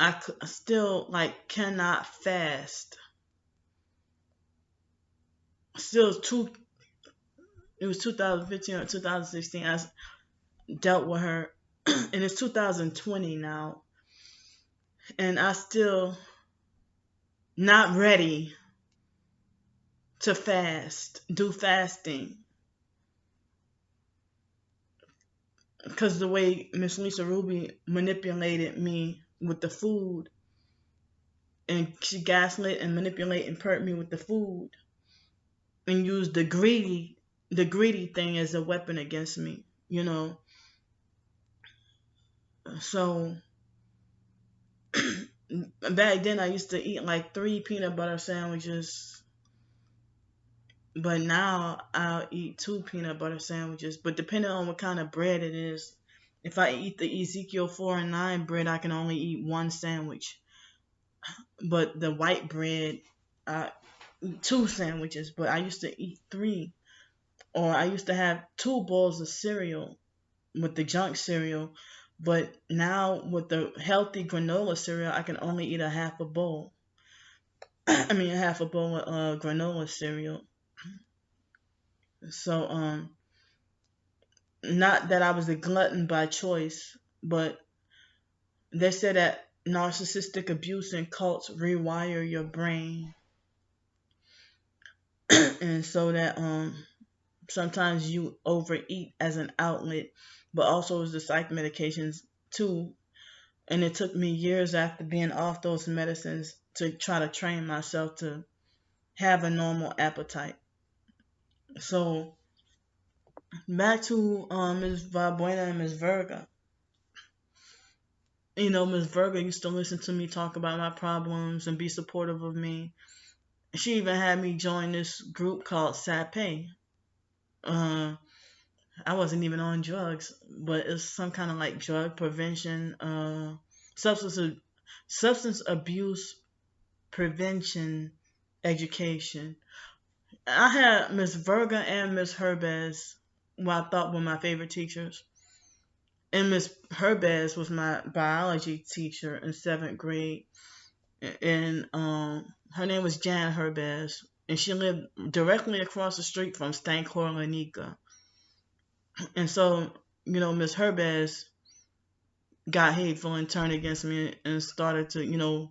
I still like cannot fast. Still two. It was 2015 or 2016. I dealt with her, and it's 2020 now, and I still not ready to fast, do fasting, because the way Miss Lisa Ruby manipulated me with the food, and she gaslit and manipulate and perk me with the food, and used the greedy thing as a weapon against me, So back then I used to eat like 3 peanut butter sandwiches, but now I'll eat 2 peanut butter sandwiches. But depending on what kind of bread it is, if I eat the Ezekiel 4 and 9 bread, I can only eat one sandwich. But the white bread, I eat 2 sandwiches. But I used to eat 3. Or I used to have 2 bowls of cereal with the junk cereal. But now with the healthy granola cereal, I can only eat a half a bowl. I mean, a half a bowl of granola cereal. So, not that I was a glutton by choice, but they said that narcissistic abuse and cults rewire your brain, and so that sometimes you overeat as an outlet, but also as the psych medications too. And it took me years after being off those medicines to try to train myself to have a normal appetite. So back to Ms. Valbuena and Ms. Virga. Ms. Virga used to listen to me talk about my problems and be supportive of me. She even had me join this group called Psych. I wasn't even on drugs, but it's some kind of like drug prevention, substance substance abuse prevention education. I had Miss Virga and Miss Herbez, who I thought were my favorite teachers. And Miss Herbez was my biology teacher in 7th grade. And her name was Jan Herbez. And she lived directly across the street from Stancore Lanika. And so, Miss Herbez got hateful and turned against me and started to,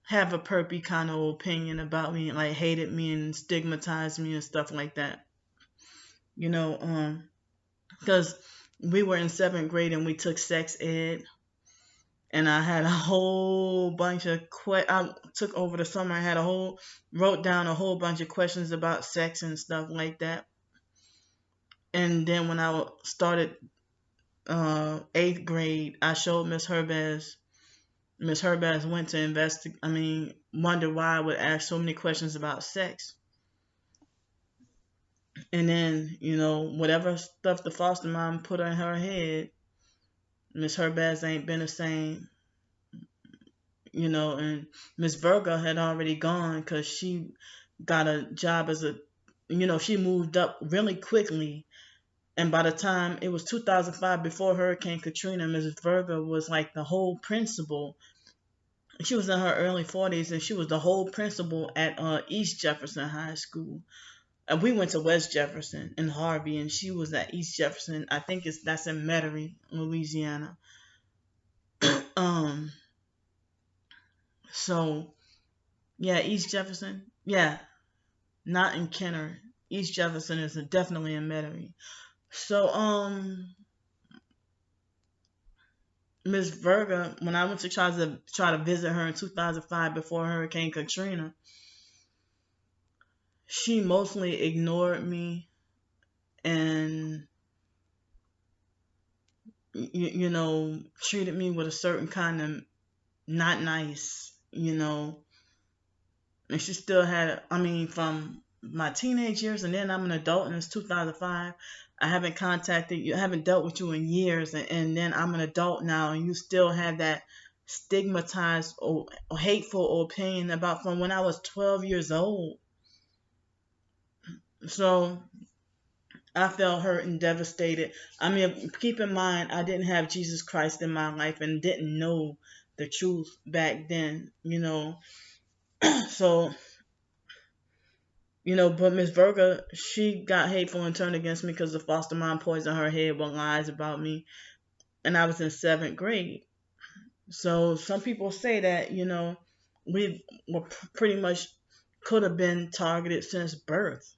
have a perpy kind of opinion about me, like hated me and stigmatized me and stuff like that. Because we were in 7th grade and we took sex ed, and I had a whole bunch of I took over the summer. Wrote down a whole bunch of questions about sex and stuff like that. And then when I started 8th grade, I showed Miss Herbez. Miss Herbez went to wonder why I would ask so many questions about sex. And then, whatever stuff the foster mom put in her head, Miss Herbaz ain't been the same. And Miss Virga had already gone because she got a job she moved up really quickly. And by the time it was 2005, before Hurricane Katrina, Mrs. Virga was like the whole principal. She was in her early 40s, and she was the whole principal at East Jefferson High School. And we went to West Jefferson in Harvey, and she was at East Jefferson. I think that's in Metairie, Louisiana. So, yeah, East Jefferson. Yeah, not in Kenner. East Jefferson is definitely in Metairie. So, Miss Virga, when I went to try to visit her in 2005 before Hurricane Katrina, she mostly ignored me and treated me with a certain kind of not nice, and she still had, from my teenage years, and then I'm an adult and it's 2005. I haven't contacted you, I haven't dealt with you in years, and then I'm an adult now, and you still have that stigmatized or hateful opinion about from when I was 12 years old. So I felt hurt and devastated. I mean, keep in mind, I didn't have Jesus Christ in my life and didn't know the truth back then, So, but Miss Berger, she got hateful and turned against me because the foster mom poisoned her head with lies about me. And I was in seventh grade. So some people say that, we were pretty much could have been targeted since birth.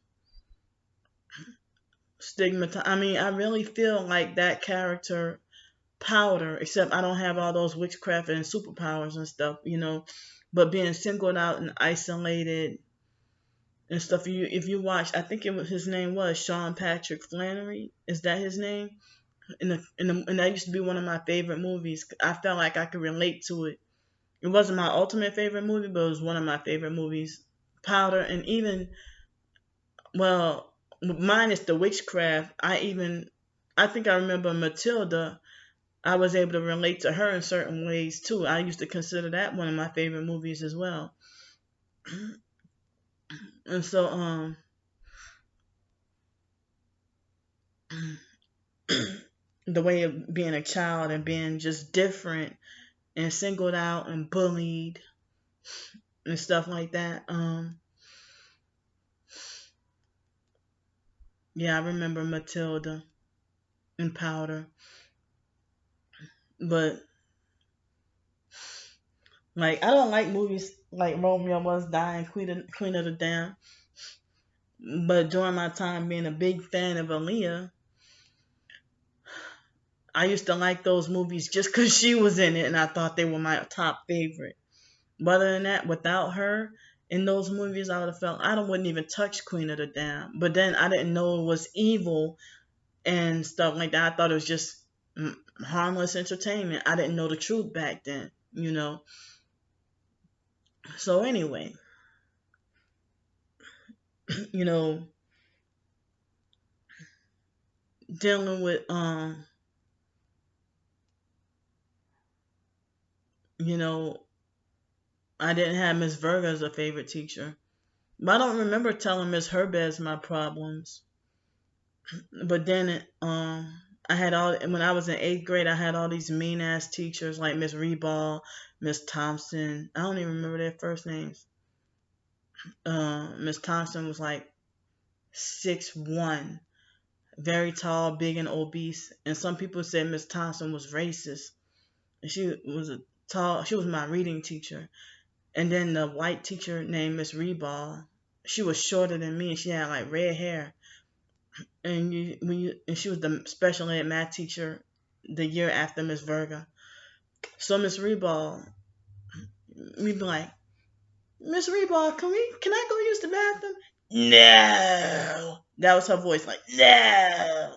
Stigmatized. I mean, I really feel like that character Powder, except I don't have all those witchcraft and superpowers and stuff, But being singled out and isolated and stuff. If you watch, I think his name was Sean Patrick Flannery. Is that his name? And that used to be one of my favorite movies. I felt like I could relate to it. It wasn't my ultimate favorite movie, but it was one of my favorite movies. Powder, and even, well, minus the witchcraft, I think I remember Matilda. I was able to relate to her in certain ways too. I used to consider that one of my favorite movies as well. And so, the way of being a child and being just different and singled out and bullied and stuff like that. Yeah, I remember Matilda and Powder. But, like, I don't like movies like Romeo Must Die and Queen of the Damned. But during my time being a big fan of Aaliyah, I used to like those movies just because she was in it, and I thought they were my top favorite. But other than that, without her in those movies, I would have felt wouldn't even touch Queen of the Damned. But then I didn't know it was evil and stuff like that. I thought it was just harmless entertainment. I didn't know the truth back then, So anyway, dealing with I didn't have Miss Virga as a favorite teacher. But I don't remember telling Miss Herbez my problems. But then I had when I was in 8th grade, I had all these mean ass teachers like Miss Reball, Miss Thompson. I don't even remember their first names. Miss Thompson was like 6'1", very tall, big, and obese. And some people said Miss Thompson was racist. And she was my reading teacher. And then the white teacher named Miss Reball, she was shorter than me and she had like red hair. And she was the special ed math teacher the year after Miss Virga. So Miss Reball, we'd be like, Miss Reball, can I go use the bathroom? No. That was her voice, like, no.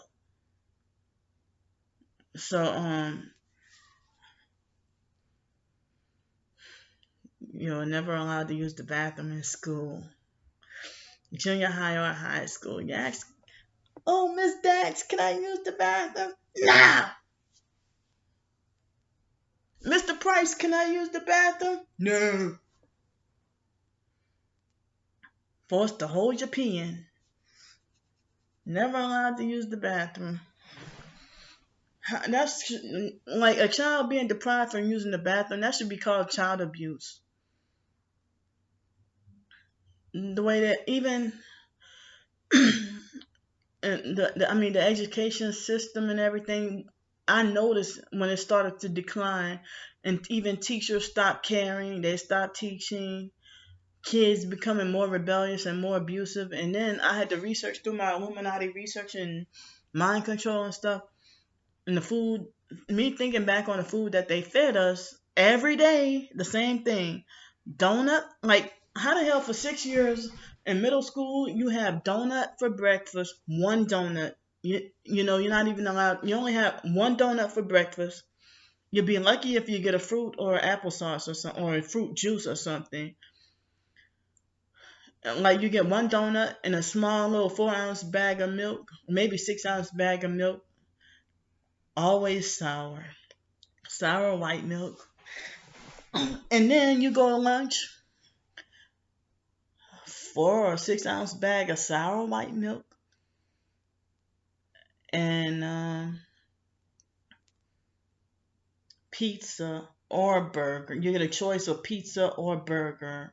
So you're never allowed to use the bathroom in school. Junior high or high school. You ask, oh, Miss Dax, can I use the bathroom? No. Mr. Price, can I use the bathroom? No. Forced to hold your pen. Never allowed to use the bathroom. That's like a child being deprived from using the bathroom. That should be called child abuse. The way that even the education system and everything, I noticed when it started to decline and even teachers stopped caring, they stopped teaching, kids becoming more rebellious and more abusive. And then I had to research through my Illuminati research and mind control and stuff. And the food, me thinking back on the food that they fed us every day, the same thing. Donut, like how the hell for 6 years in middle school you have donut for breakfast, one donut. You're not even allowed, you only have one donut for breakfast. You'll be lucky if you get a fruit or applesauce or something, or a fruit juice or something. Like you get one donut and a small little 4-ounce bag of milk, maybe 6-ounce bag of milk. Always sour white milk. And then you go to lunch, 4 or 6-ounce bag of sour white milk. and pizza or burger. You get a choice of pizza or burger,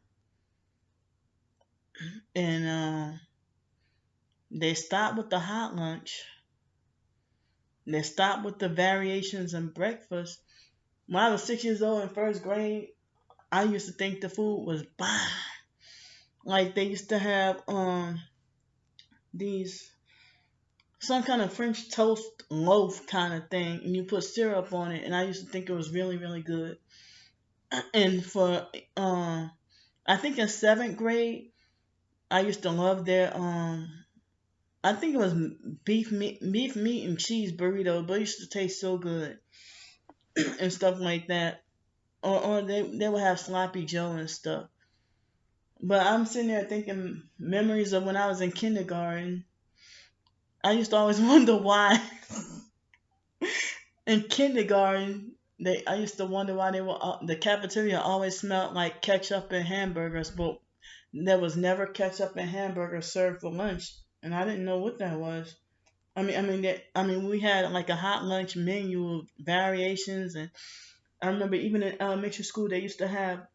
and they stop with the hot lunch. They stop with the variations in breakfast. When I was 6 years old in first grade, I used to think the food was bah. Like they used to have these some kind of French toast loaf kind of thing, and you put syrup on it, and I used to think it was really really good. And for I think in seventh grade, I used to love their I think it was beef meat and cheese burrito, but it used to taste so good and stuff like that. Or they would have sloppy Joe and stuff. But I'm sitting there thinking memories of when I was in kindergarten. I used to always wonder why in kindergarten I used to wonder why they were the cafeteria always smelled like ketchup and hamburgers, but there was never ketchup and hamburgers served for lunch, and I didn't know what that was. We had like a hot lunch menu of variations, and I remember even in elementary school they used to have,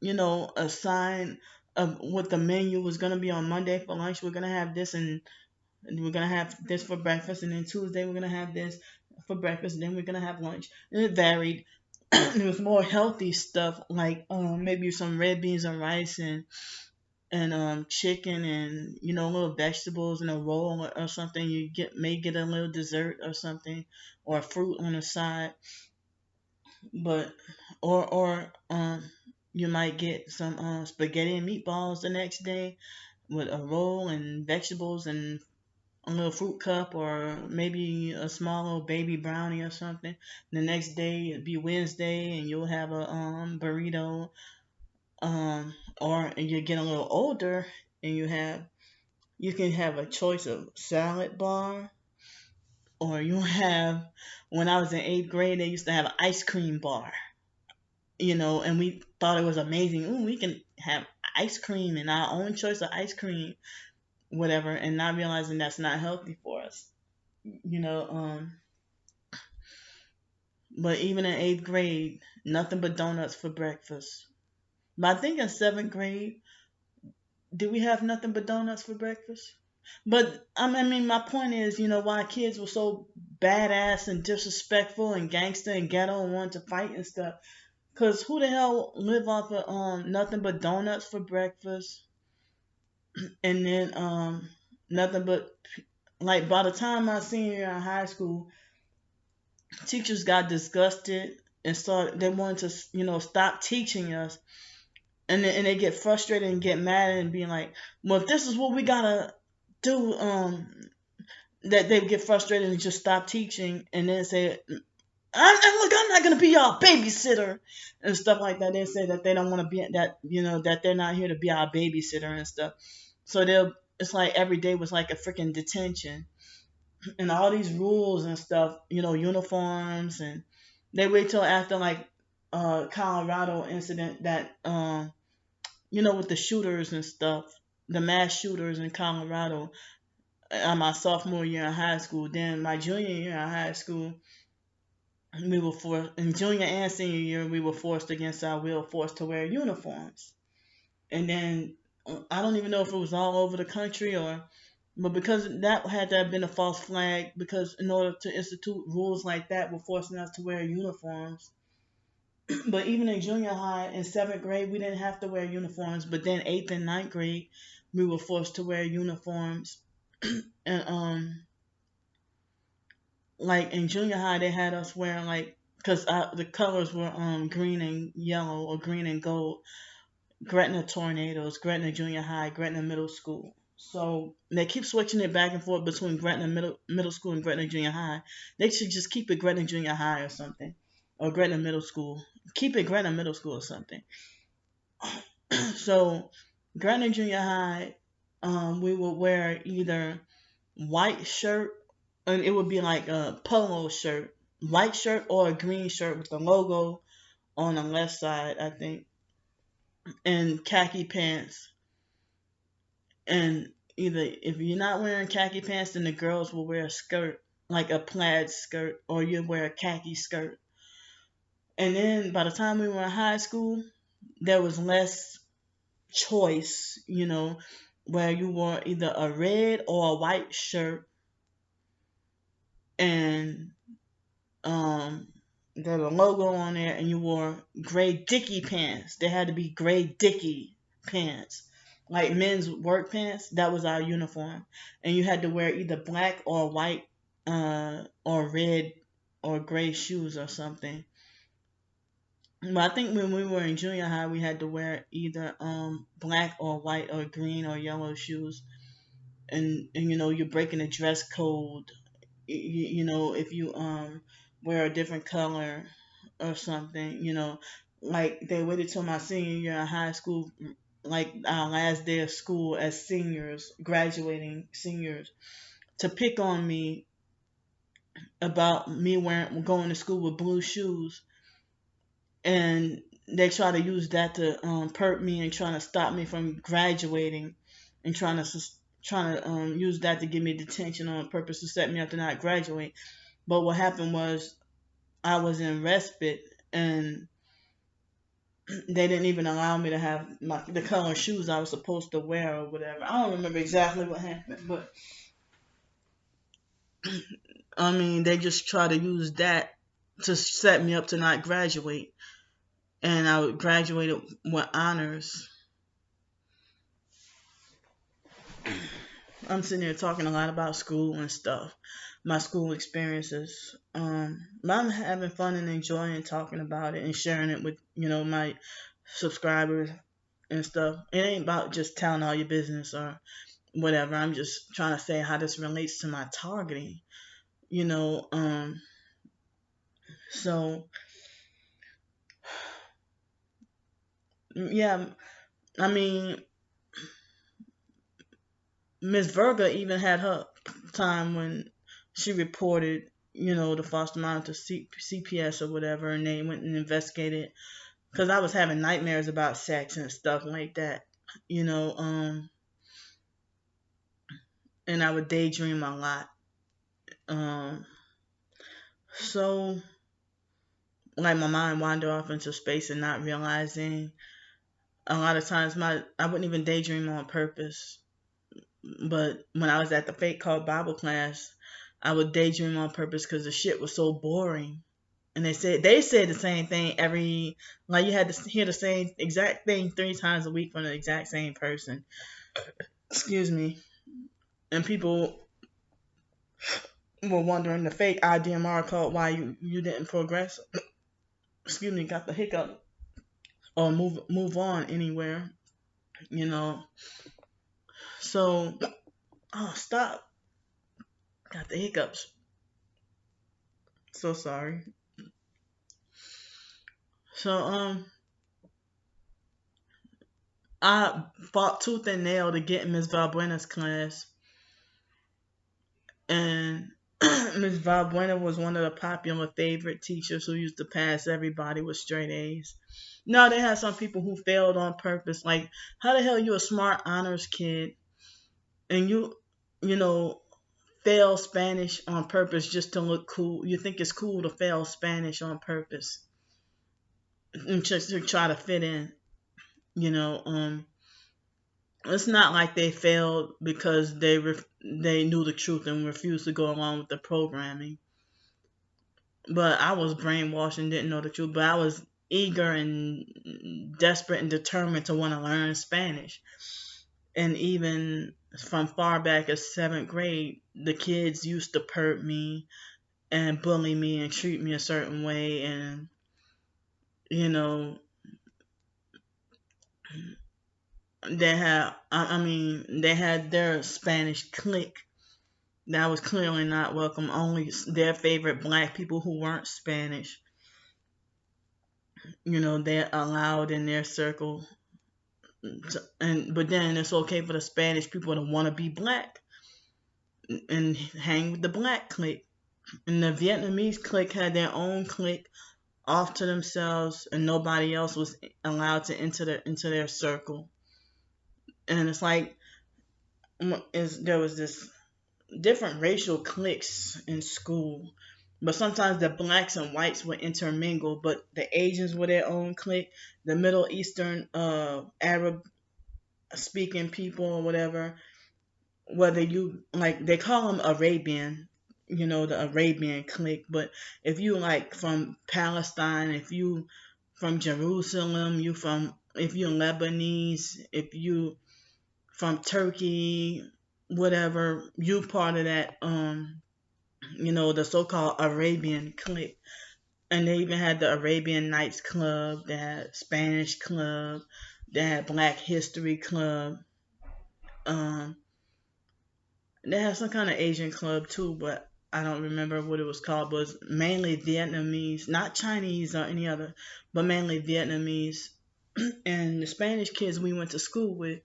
a sign of what the menu was gonna be on Monday for lunch. We're gonna have this, and we're gonna have this for breakfast, and then Tuesday we're gonna have this for breakfast, and then we're gonna have lunch. And it varied. It was more healthy stuff like maybe some red beans and rice and chicken and little vegetables and a roll or something. You may get a little dessert or something or fruit on the side, but or you might get some spaghetti and meatballs the next day with a roll and vegetables and a little fruit cup or maybe a small little baby brownie or something. The next day it'd be Wednesday and you'll have a burrito. Or and you get a little older and you can have a choice of salad bar, or you have, when I was in eighth grade they used to have an ice cream bar, and we thought it was amazing. Ooh, we can have ice cream and our own choice of ice cream, whatever, and not realizing that's not healthy for us. you know um but even in eighth grade, nothing but donuts for breakfast. But I think in seventh grade, did we have nothing but donuts for breakfast? But I mean, my point is, why kids were so badass and disrespectful and gangster and ghetto and wanted to fight and stuff. Cause who the hell live off of nothing but donuts for breakfast, and then nothing but, like, by the time my senior year in high school, teachers got disgusted and started, they wanted to stop teaching us, and they get frustrated and get mad and be like, well, if this is what we gotta do, that they get frustrated and just stop teaching, and then say, I'm not gonna be y'all babysitter and stuff like that. They say that they don't want to be that, that they're not here to be our babysitter and stuff. So it's like every day was like a freaking detention, and all these rules and stuff, uniforms, and they wait till after, like, Colorado incident that with the shooters and stuff, the mass shooters in Colorado, my sophomore year in high school. Then my junior year in high school, we were forced, in junior and senior year, we were forced against our will, forced to wear uniforms. And then I don't even know if it was all over the country, but because that had to have been a false flag, because in order to institute rules like that, were forcing us to wear uniforms. But even in junior high, in seventh grade, we didn't have to wear uniforms. But then eighth and ninth grade, we were forced to wear uniforms. And like in junior high, they had us wearing, like, because the colors were green and yellow or green and gold. Gretna Tornadoes, Gretna Junior High, Gretna Middle School. So they keep switching it back and forth between Gretna Middle School and Gretna Junior High. They should just keep it Gretna Junior High or something, or Gretna Middle School. Keep it Gretna Middle School or something. So Gretna Junior High, we would wear either white shirt, and it would be like a polo shirt, white shirt, or a green shirt with the logo on the left side, I think, and khaki pants. And either, if you're not wearing khaki pants, then the girls will wear a skirt. like a plaid skirt, or you wear a khaki skirt. And then by the time we were in high school, there was less choice, where you wore either a red or a white shirt, and there was a logo on there, and you wore gray dicky pants. They had to be gray dicky pants, like men's work pants. That was our uniform, and you had to wear either black or white, or red or gray shoes or something. But I think when we were in junior high, we had to wear either black or white or green or yellow shoes, and you're breaking the dress code. If you wear a different color or something, like they waited till my senior year in high school, like our last day of school as seniors, graduating seniors, to pick on me about me going to school with blue shoes, and they try to use that to perk me and trying to stop me from graduating, and trying to use that to give me detention on purpose to set me up to not graduate. But what happened was I was in respite, and they didn't even allow me to have the color shoes I was supposed to wear or whatever. I don't remember exactly what happened, but I mean, they just try to use that to set me up to not graduate. And I graduated with honors. I'm sitting here talking a lot about school and stuff, my school experiences. But I'm having fun and enjoying talking about it and sharing it with, my subscribers and stuff. It ain't about just telling all your business or whatever. I'm just trying to say how this relates to my targeting, so yeah, I mean, Miss Verga even had her time when she reported, the foster mom to CPS or whatever, and they went and investigated because I was having nightmares about sex and stuff like that, and I would daydream a lot. So like my mind wandered off into space and not realizing a lot of times I wouldn't even daydream on purpose. But when I was at the fake called Bible class, I would daydream on purpose because the shit was so boring. And they said the same thing like you had to hear the same exact thing 3 times a week from the exact same person. Excuse me. And people were wondering the fake IDMR code why you didn't progress. Excuse me, got the hiccup. Or move on anywhere, So, stop. Got the hiccups. So sorry. So, I fought tooth and nail to get in Ms. Valbuena's class. And Ms. Valbuena was one of the popular favorite teachers who used to pass everybody with straight A's. No, they had some people who failed on purpose. Like, how the hell you a smart honors kid and you fail Spanish on purpose just to look cool? You think it's cool to fail Spanish on purpose and just to try to fit in, It's not like they failed because they knew the truth and refused to go along with the programming. But I was brainwashed and didn't know the truth. But I was eager and desperate and determined to want to learn Spanish. And even from far back as 7th grade, the kids used to perp me and bully me and treat me a certain way. And, they had their Spanish clique that was clearly not welcome. Only their favorite black people who weren't Spanish, they're allowed in their circle. But then it's okay for the Spanish people to want to be black and hang with the black clique. And the Vietnamese clique had their own clique off to themselves, and nobody else was allowed to enter their circle. And it's like there was this different racial cliques in school, but sometimes the blacks and whites would intermingle, but the Asians were their own clique, the Middle Eastern Arab speaking people or whatever, whether you like, they call them Arabian, the Arabian clique. But if you like from Palestine, if you from Jerusalem, if you Lebanese, if you from Turkey, whatever, you part of that the so-called Arabian clique. And they even had the Arabian Nights Club, they had Spanish Club, they had Black History Club. Um, they had some kind of Asian club too, but I don't remember what it was called. But it was mainly Vietnamese, not Chinese or any other, but mainly Vietnamese. And the Spanish kids we went to school with,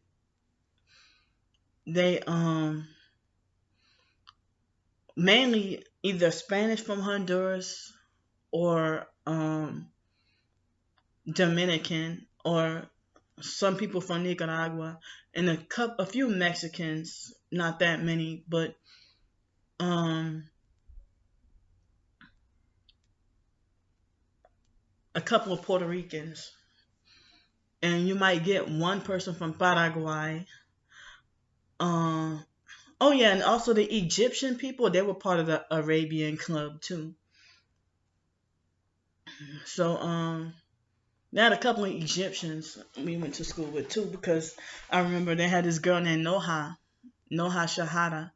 they mainly either Spanish from Honduras or Dominican, or some people from Nicaragua, and a few Mexicans, not that many, but um, a couple of Puerto Ricans, and you might get one person from Paraguay. Oh yeah, and also the Egyptian people, they were part of the Arabian club too. So they had a couple of Egyptians we went to school with too, because I remember they had this girl named Noha Shahada,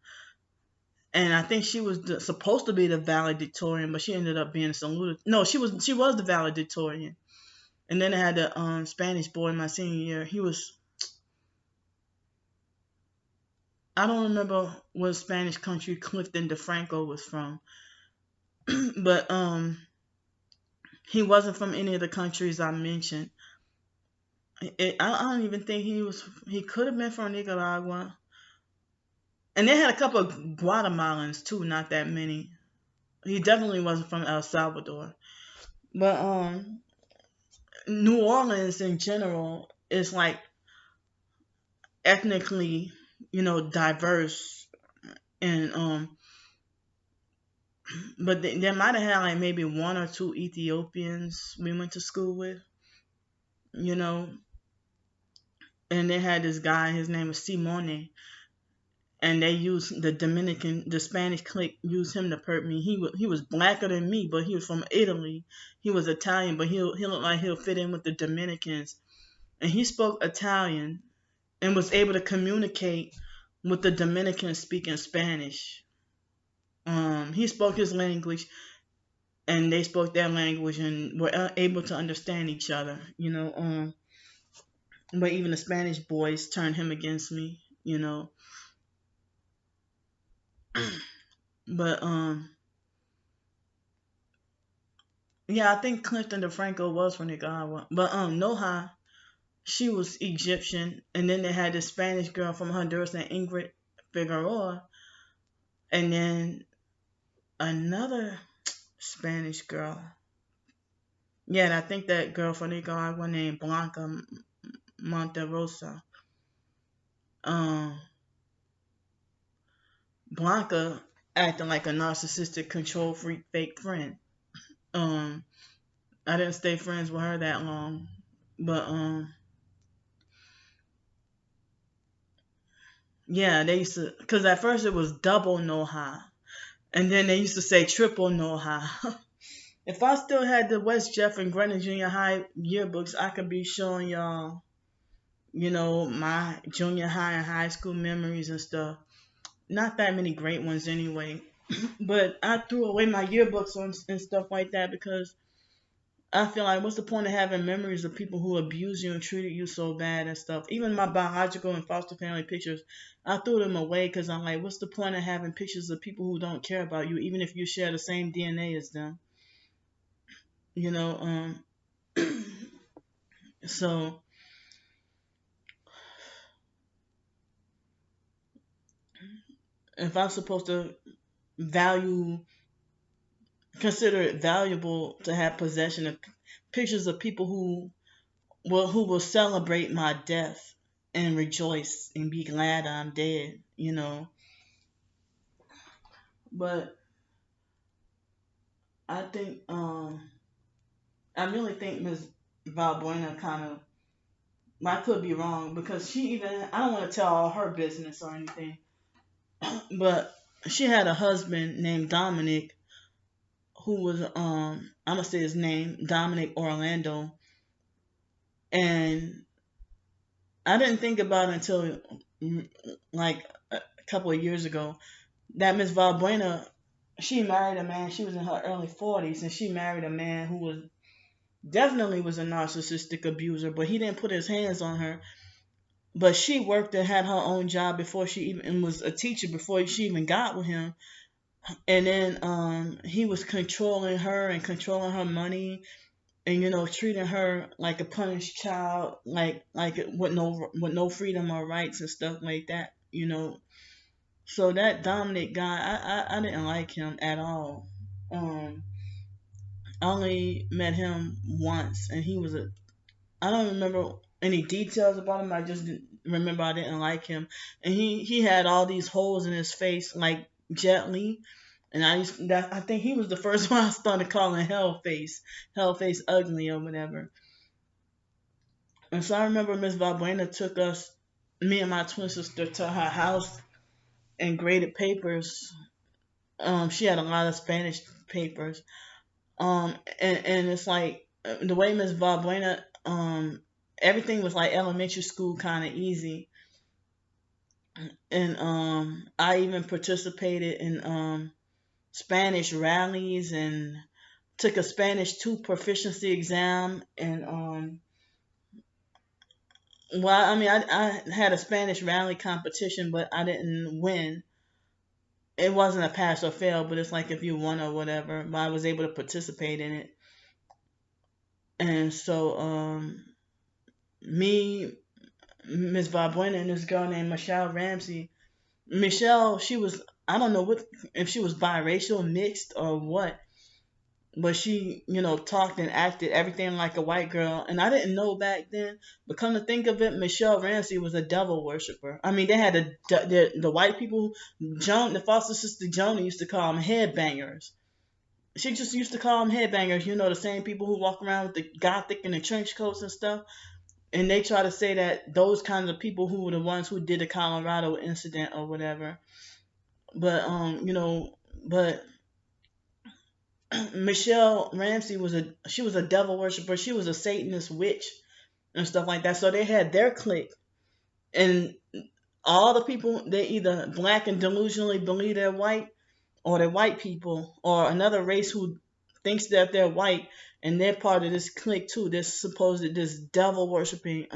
and I think she was supposed to be the valedictorian, but she ended up being a salute. No, she was the valedictorian. And then I had the Spanish boy in my senior year. He was, I don't remember what Spanish country Clifton DeFranco was from, but he wasn't from any of the countries I mentioned. I don't even think he could have been from Nicaragua. And they had a couple of Guatemalans too, not that many. He definitely wasn't from El Salvador. But New Orleans in general is like ethnically, diverse, and but they might have had like maybe one or two Ethiopians we went to school with, you know, and they had this guy, his name was Simone, and they used the Spanish clique used him to perp me. He was blacker than me, but he was from Italy. He was Italian, but he looked like he'll fit in with the Dominicans, and he spoke Italian and was able to communicate with the Dominicans speaking Spanish. He spoke his language, and they spoke their language, and were able to understand each other. But even the Spanish boys turned him against me. But yeah, I think Clifton DeFranco was from Nicaragua. But Noha, she was Egyptian, and then they had this Spanish girl from Honduras named Ingrid Figueroa, and then another Spanish girl. Yeah, and I think that girl from Nicaragua named Blanca Monterosa. Blanca acting like a narcissistic control freak fake friend. I didn't stay friends with her that long, but yeah, they used to, because at first it was double Noha, and then they used to say triple Noha. If I still had the West Jeff and Gretna Junior High yearbooks, I could be showing y'all, my junior high and high school memories and stuff. Not that many great ones anyway. But I threw away my yearbooks and stuff like that, because I feel like, what's the point of having memories of people who abused you and treated you so bad and stuff? Even my biological and foster family pictures, I threw them away, because I'm like, what's the point of having pictures of people who don't care about you, even if you share the same DNA as them? So if I'm supposed to value, consider it valuable to have possession of pictures of people who will celebrate my death and rejoice and be glad I'm dead, But I think I really think Miss Valbuena kind of, I could be wrong because she even, I don't want to tell all her business or anything, but she had a husband named Dominic who was I'm gonna say his name, Dominic Orlando, and I didn't think about it until mm, like a couple of years ago that Miss Valbuena, she married a man. She was in her early 40s, and she married a man who was definitely was a narcissistic abuser, but he didn't put his hands on her. But she worked and had her own job before she even, and was a teacher before she even got with him. And then he was controlling her and controlling her money, and treating her like a punished child, like with no freedom or rights and stuff like that. So that Dominic guy, I didn't like him at all. um I only met him once, and he was a, I don't remember any details about him. I just remember I didn't like him, and he had all these holes in his face like Jet Li. And I think he was the first one I started calling Hell Face Ugly or whatever. And so I remember Miss Valbuena took us, me and my twin sister, to her house and graded papers. She had a lot of Spanish papers. And it's like the way Miss Valbuena, everything was like elementary school kind of easy. And I even participated in Spanish rallies and took a Spanish 2 proficiency exam. And well, I mean, I had a Spanish rally competition, but I didn't win. It wasn't a pass or fail, but it's like if you won or whatever. But I was able to participate in it. And so me, Miss Valbuena, and this girl named Michelle Ramsey. Michelle, she was, I don't know what, if she was biracial, mixed, or what, but she, talked and acted everything like a white girl. And I didn't know back then, but come to think of it, Michelle Ramsey was a devil worshiper. I mean, they had the white people, the foster sister Joni used to call them headbangers. She just used to call them headbangers, the same people who walk around with the gothic and the trench coats and stuff. And they try to say that those kinds of people who were the ones who did the Colorado incident or whatever. But but Michelle Ramsey was a devil worshiper. She was a Satanist witch and stuff like that. So they had their clique, and all the people, they either black and delusionally believe they're white, or they're white people, or another race who thinks that they're white, and they're part of this clique too. This devil worshiping.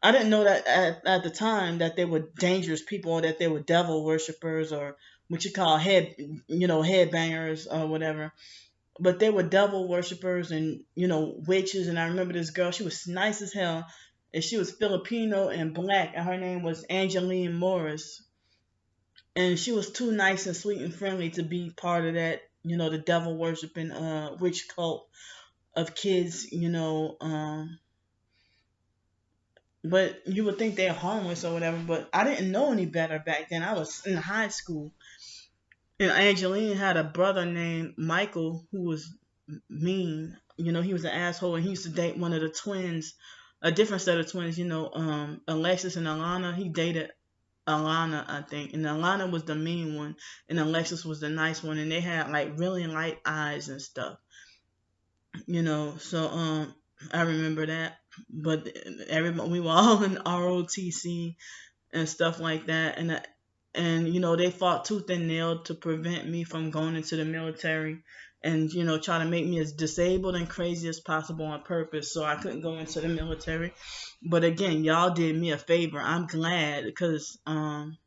I didn't know that at the time that they were dangerous people, or that they were devil worshippers, or what you call headbangers or whatever. But they were devil worshippers and witches. And I remember this girl; she was nice as hell, and she was Filipino and black, and her name was Angeline Morris. And she was too nice and sweet and friendly to be part of that, the devil worshiping witch cult of kids. But you would think they're harmless or whatever. But I didn't know any better back then. I was in high school. And Angeline had a brother named Michael who was mean. He was an asshole, and he used to date one of the twins, a different set of twins, Alexis and Alana. He dated Alana, I think. And Alana was the mean one, and Alexis was the nice one. And they had like really light eyes and stuff. So I remember that. But everybody, we were all in ROTC and stuff like that. And they fought tooth and nail to prevent me from going into the military, and try to make me as disabled and crazy as possible on purpose so I couldn't go into the military. But again, y'all did me a favor. I'm glad, because I'm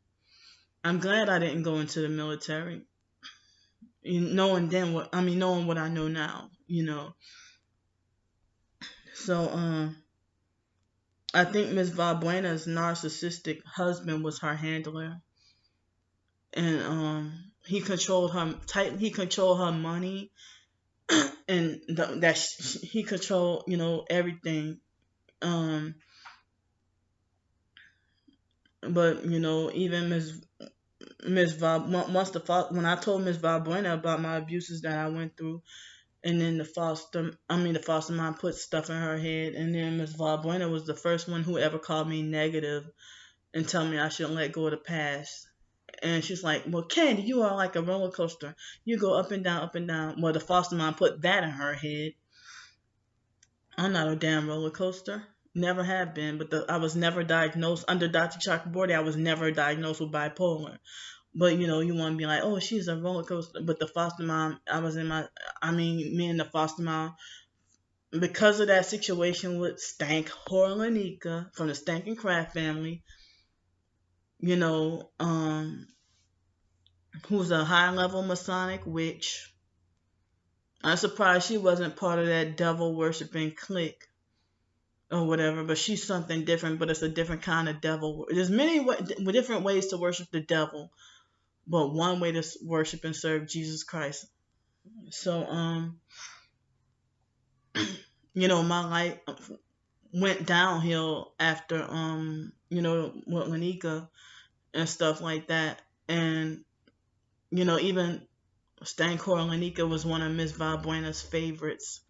glad I didn't go into the military, knowing what I know now. So I think Miss Valbuena's narcissistic husband was her handler, and he controlled her tight. He controlled her money, and he controlled everything. But even when I told Miss Valbuena about my abuses that I went through, and then the foster mom put stuff in her head, and then Miss Valbuena was the first one who ever called me negative and tell me I shouldn't let go of the past. And she's like, "Well, Candy, you are like a roller coaster. You go up and down, up and down." Well, the foster mom put that in her head. I'm not a damn roller coaster. Never have been. But I was never diagnosed under Dr. Chakraborty. I was never diagnosed with bipolar. But you want to be like, "Oh, she's a roller coaster." But the foster mom, me and the foster mom, because of that situation with Stank Horlanika from the Stank and Craft family, you know, who's a high level Masonic witch. I'm surprised she wasn't part of that devil worshiping clique or whatever, but she's something different, but it's a different kind of devil. There's many different ways to worship the devil, but one way to worship and serve Jesus Christ. So, my life went downhill after, with Lanika and stuff like that. And, even Stancore Lanika was one of Miss Valbuena's favorites.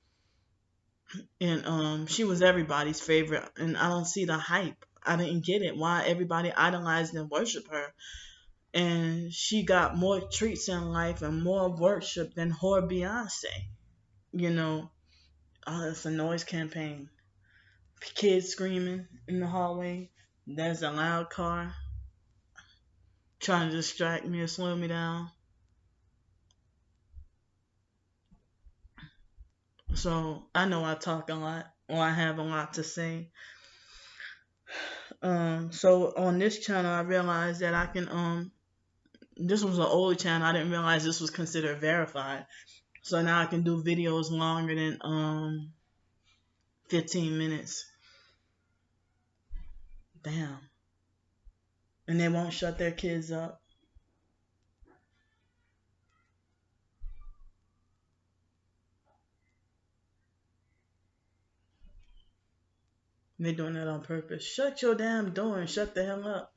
And she was everybody's favorite. And I don't see the hype. I didn't get it. Why everybody idolized and worshiped her. And she got more treats in life and more worship than whore Beyonce. It's a noise campaign. Kids screaming in the hallway. There's a loud car trying to distract me or slow me down. So I know I talk a lot, or I have a lot to say. So on this channel, I realized that I can. This was an old channel. I didn't realize this was considered verified. So now I can do videos longer than 15 minutes. Damn. And they won't shut their kids up. They're doing that on purpose. Shut your damn door and shut the hell up.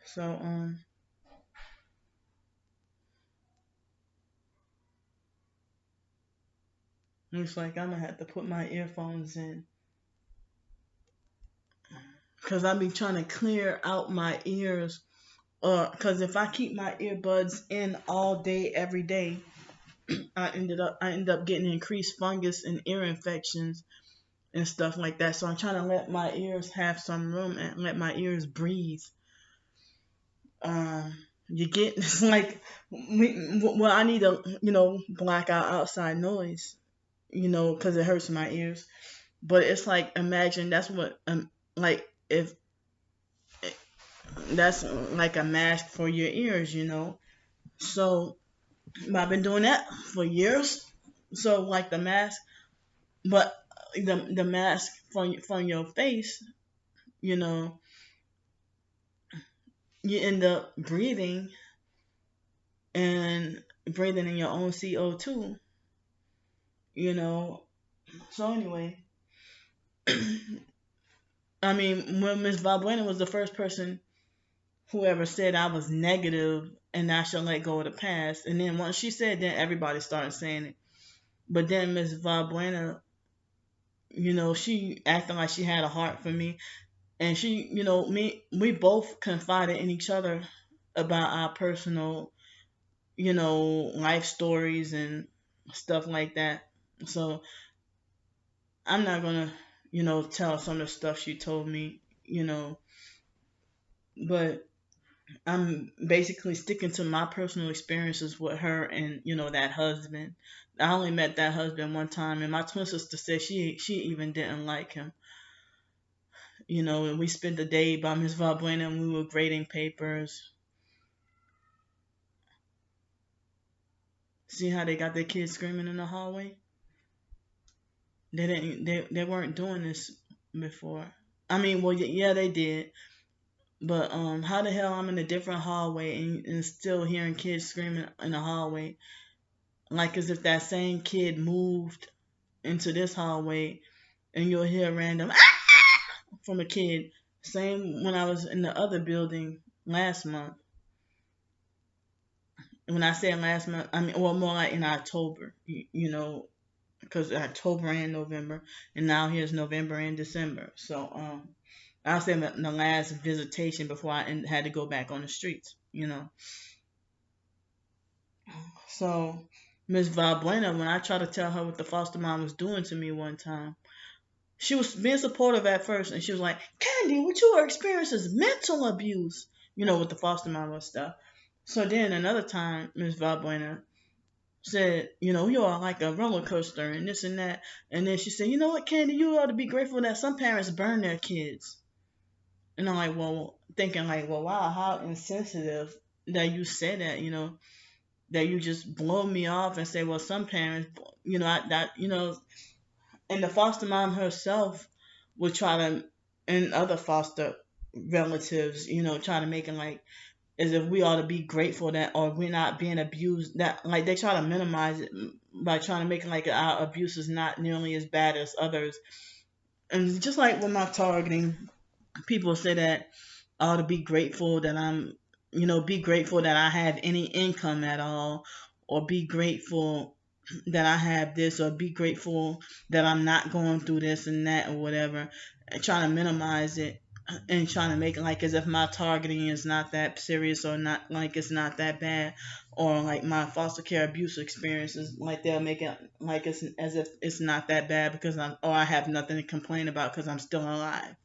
So, looks like I'm gonna have to put my earphones in. Because I've been trying to clear out my ears. Because if I keep my earbuds in all day, every day, I end up getting increased fungus and ear infections and stuff like that. So I'm trying to let my ears have some room and let my ears breathe. You get it's like I need to black out outside noise, because it hurts my ears. But it's like, imagine that's what like if that's like a mask for your ears, So I've been doing that for years. So like the mask, but the mask from your face, you end up breathing in your own CO2, So anyway, when Miss Valbuena was the first person who ever said I was negative and I should let go of the past, and then once she said that, everybody started saying it. But then Miss Valbuena, she acted like she had a heart for me, and she, we both confided in each other about our personal, life stories and stuff like that. So I'm not gonna, tell some of the stuff she told me, but I'm basically sticking to my personal experiences with her and that husband. I only met that husband one time, and my twin sister said she even didn't like him. And we spent the day by Miss Valbuena and we were grading papers. See how they got their kids screaming in the hallway? They weren't doing this before. Well, yeah, they did. But how the hell I'm in a different hallway and still hearing kids screaming in the hallway, like as if that same kid moved into this hallway, and you'll hear random from a kid. Same when I was in the other building last month. When I say last month, I mean, well, more like in October, because October and November, and now here's November and December. So, I'll say the last visitation before I had to go back on the streets. So, Miss Valbuena, when I tried to tell her what the foster mom was doing to me one time, she was being supportive at first, and she was like, "Candy, what you are experiencing is mental abuse," with the foster mom and stuff. So then another time, Miss Valbuena said, you are like a roller coaster and this and that. And then she said, you know what, Candy, you ought to be grateful that some parents burn their kids. And I'm like, well, thinking like, well, wow, how insensitive that you say that, that you just blow me off and say, well, some parents, and the foster mom herself would try to, and other foster relatives, try to make it like, as if we ought to be grateful that, or we're not being abused, that like they try to minimize it by trying to make it like our abuse is not nearly as bad as others. And just like with my targeting, people say that I ought to be grateful that be grateful that I have any income at all, or be grateful that I have this, or be grateful that I'm not going through this and that or whatever, and trying to minimize it and trying to make it like as if my targeting is not that serious, or not like it's not that bad, or like my foster care abuse experiences, like they'll make it like it's as if it's not that bad because I have nothing to complain about because I'm still alive.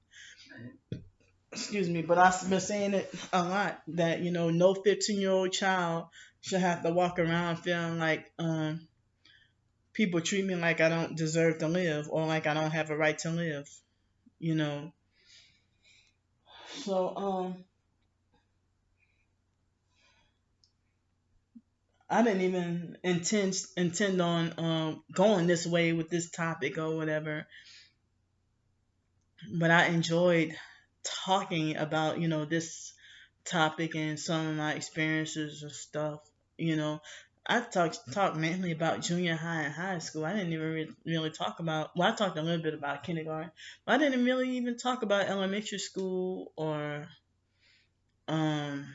Excuse me, but I've been saying it a lot that no 15-year-old child should have to walk around feeling like people treat me like I don't deserve to live, or like I don't have a right to live. You know. So I didn't even intend on going this way with this topic or whatever, but I enjoyed talking about this topic and some of my experiences and stuff. You know, I talked mainly about junior high and high school. I didn't even really talk about. Well, I talked a little bit about kindergarten, but I didn't really even talk about elementary school or um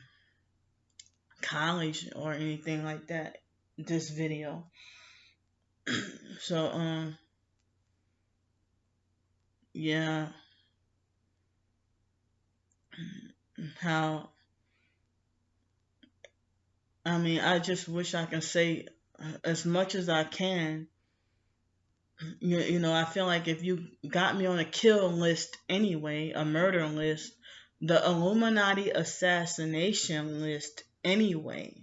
college or anything like that. This video. So yeah, how I mean, I just wish I can say as much as I can. I feel like if you got me on a kill list anyway, a murder list, the Illuminati assassination list anyway,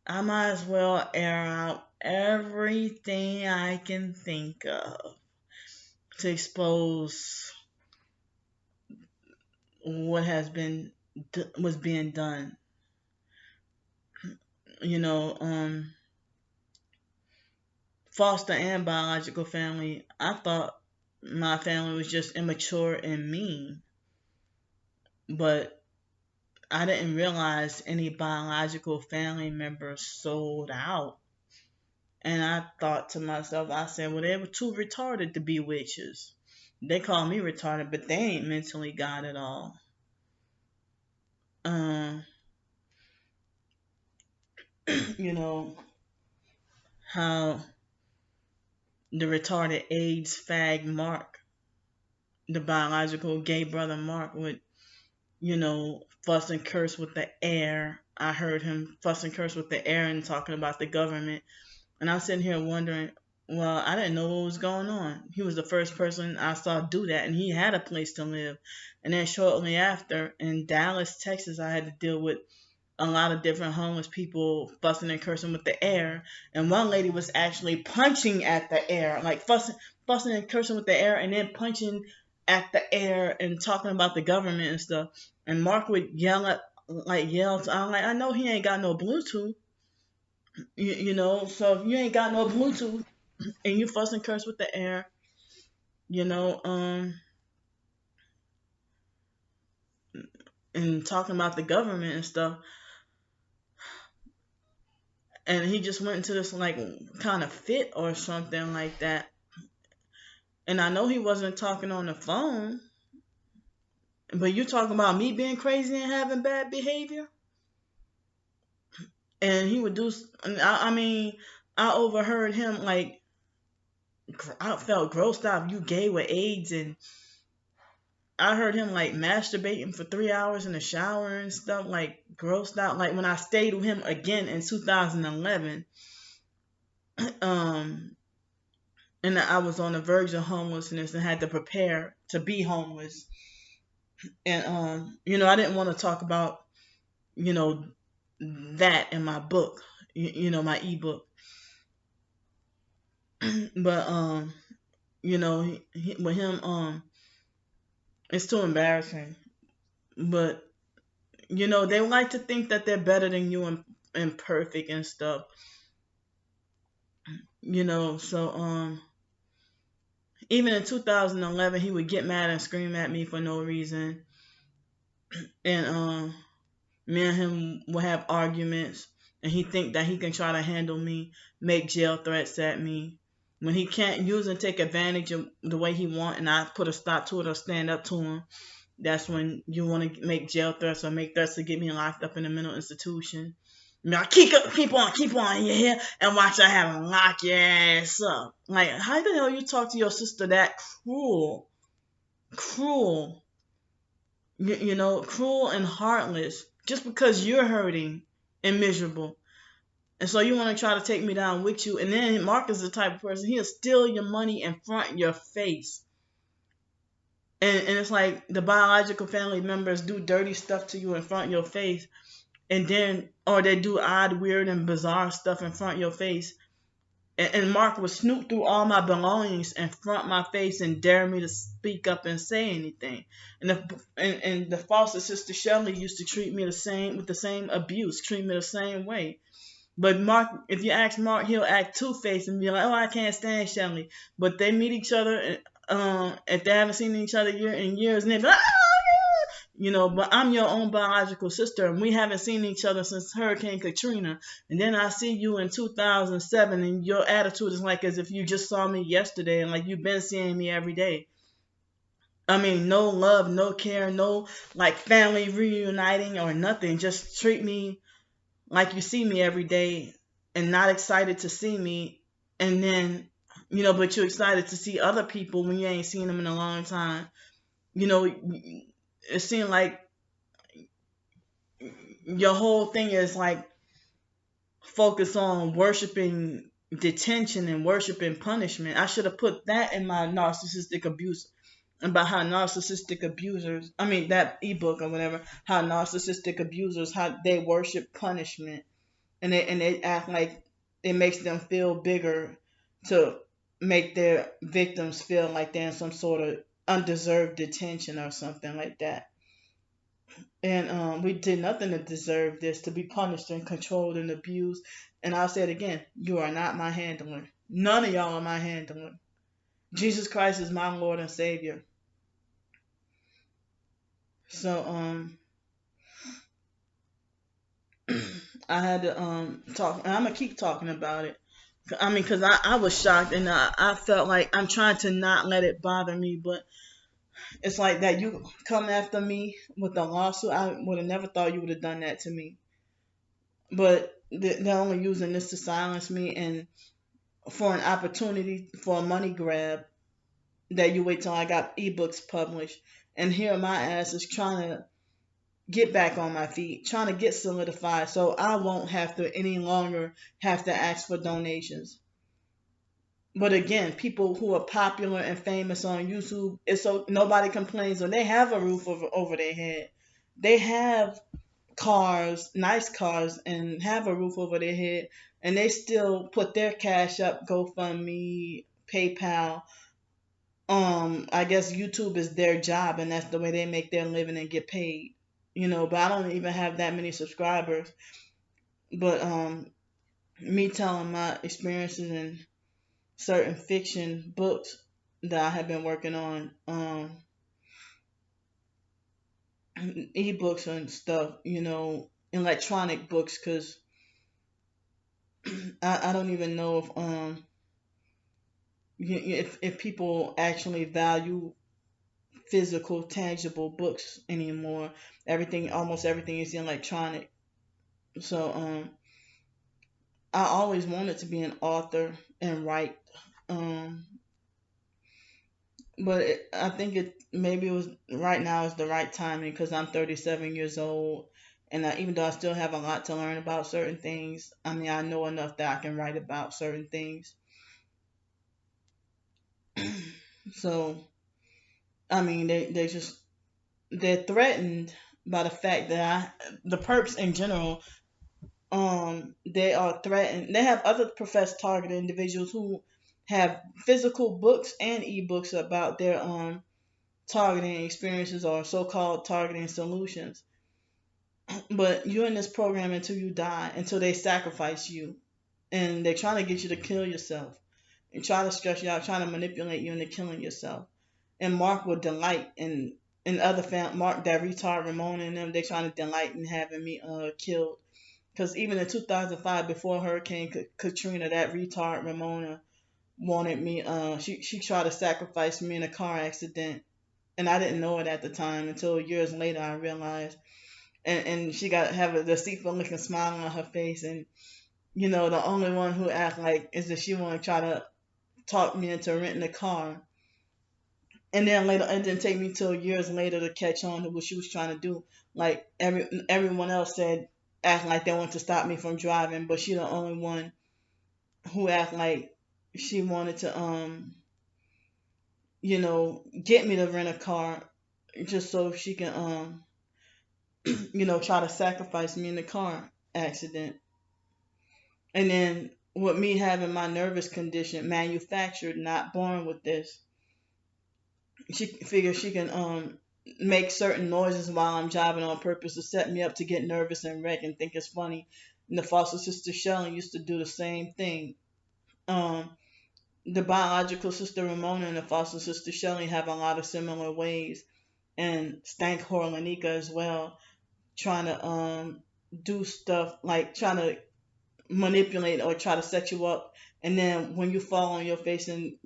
I might as well air out everything I can think of to expose what was being done. You know, foster and biological family. I thought my family was just immature and mean, but I didn't realize any biological family members sold out. And I thought to myself, I said, well, they were too retarded to be witches. They call me retarded, but they ain't mentally got it all. Um, you know, how the retarded AIDS fag Mark, the biological gay brother Mark, would, fuss and curse with the air. I heard him fuss and curse with the air and talking about the government. And I was sitting here wondering, well, I didn't know what was going on. He was the first person I saw do that, and he had a place to live. And then shortly after, in Dallas, Texas, I had to deal with a lot of different homeless people fussing and cursing with the air. And one lady was actually punching at the air, like fussing and cursing with the air, and then punching at the air and talking about the government and stuff. And Mark would yell. So I'm like, I know he ain't got no Bluetooth. So if you ain't got no Bluetooth and you fuss and curse with the air, you know, and talking about the government and stuff, and he just went into this like kind of fit or something like that. And I know he wasn't talking on the phone, but you talking about me being crazy and having bad behavior? And he would do. I mean, I overheard him like, I felt grossed out. You gay with AIDS, and I heard him like masturbating for 3 hours in the shower and stuff, like grossed out. Like when I stayed with him again in 2011, um, and I was on the verge of homelessness and had to prepare to be homeless. And I didn't want to talk about, you know, that in my book, my ebook. But with him, it's too embarrassing. But they like to think that they're better than you and perfect and stuff. So even in 2011, he would get mad and scream at me for no reason, and me and him will have arguments, and he think that he can try to handle me, make jail threats at me. When he can't use and take advantage of the way he want, and I put a stop to it or stand up to him, that's when you want to make jail threats or make threats to get me locked up in a mental institution. Now keep on in your hair and watch I have him lock your ass up. Like, how the hell you talk to your sister that cruel? Cruel. Cruel and heartless. Just because you're hurting and miserable. And so you want to try to take me down with you. And then Mark is the type of person, he'll steal your money in front of your face. And it's like the biological family members do dirty stuff to you in front of your face. And then, or they do odd, weird, and bizarre stuff in front of your face. And Mark would snoop through all my belongings in front of my face and dare me to speak up and say anything. And the foster sister Shelley used to treat me with the same abuse, treat me the same way. But Mark, if you ask Mark, he'll act two-faced and be like, "Oh, I can't stand Shelley." But they meet each other, if they haven't seen each other in years, and they be like, but I'm your own biological sister, and we haven't seen each other since Hurricane Katrina. And then I see you in 2007, and your attitude is like as if you just saw me yesterday, and like you've been seeing me every day. I mean, no love, no care, no like family reuniting or nothing. Just treat me like you see me every day, and not excited to see me. And then, but you're excited to see other people when you ain't seen them in a long time. It seemed like your whole thing is like focus on worshiping detention and worshiping punishment. I should have put that in my narcissistic abuse, about how narcissistic abusers, I mean that ebook or whatever, how narcissistic abusers, how they worship punishment, and they act like it makes them feel bigger to make their victims feel like they're in some sort of undeserved detention or something like that. And we did nothing to deserve this, to be punished and controlled and abused. And I'll say it again, you are not my handler. None of y'all are my handler. Jesus Christ is my Lord and Savior. So I had to talk, and I'm gonna keep talking about it. I mean, because I was shocked, and I felt like I'm trying to not let it bother me, but it's like that you come after me with a lawsuit. I would have never thought you would have done that to me. But they're only using this to silence me and for an opportunity for a money grab, that you wait till I got ebooks published. And here my ass is trying to get back on my feet, trying to get solidified so I won't have to any longer have to ask for donations. But again, people who are popular and famous on YouTube, it's so nobody complains, or they have a roof over their head. They have cars, nice cars, and have a roof over their head, and they still put their cash up, GoFundMe, PayPal. I guess YouTube is their job, and that's the way they make their living and get paid. But I don't even have that many subscribers. But me telling my experiences in certain fiction books that I have been working on, ebooks and stuff, electronic books, because I don't even know if people actually value physical, tangible books anymore. Almost everything is electronic. So I always wanted to be an author and write. Um, but I think maybe it was right now is the right timing because I'm 37 years old, and even though I still have a lot to learn about certain things, I mean I know enough that I can write about certain things. So I mean they're threatened by the fact that the perps in general, they are threatened. They have other professed targeted individuals who have physical books and ebooks about their targeting experiences or so-called targeting solutions. But you're in this program until you die, until they sacrifice you, and they're trying to get you to kill yourself and try to stress you out, trying to manipulate you into killing yourself. And Mark would delight in other Mark, that retard Ramona and them, they trying to delight in having me killed. Because even in 2005, before Hurricane Katrina, that retard Ramona wanted me. She tried to sacrifice me in a car accident, and I didn't know it at the time until years later I realized. And she got have a deceitful looking smile on her face, and the only one who act like is that she want to try to talk me into renting a car. And then later, it didn't take me till years later to catch on to what she was trying to do. Like everyone else said, act like they want to stop me from driving, but she the only one who act like she wanted to get me to rent a car just so she can try to sacrifice me in the car accident. And then with me having my nervous condition manufactured, not born with this, she figures she can make certain noises while I'm driving on purpose to set me up to get nervous and wreck and think it's funny. And the foster sister Shelley used to do the same thing. Um, the biological sister Ramona and the foster sister Shelley have a lot of similar ways, and Stank Horlanika as well, trying to do stuff like trying to manipulate or try to set you up, and then when you fall on your face and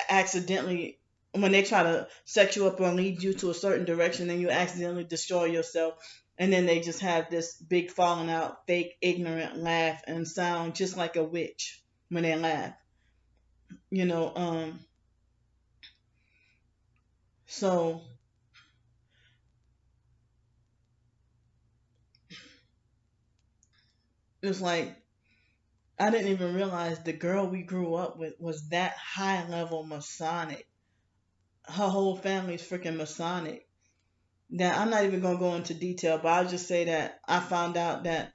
accidentally, when they try to set you up or lead you to a certain direction and you accidentally destroy yourself, and then they just have this big falling out fake ignorant laugh and sound just like a witch when they laugh, you know um so it's like I didn't even realize the girl we grew up with was that high level Masonic. Her whole family's freaking Masonic. Now, I'm not even gonna go into detail, but I'll just say that I found out that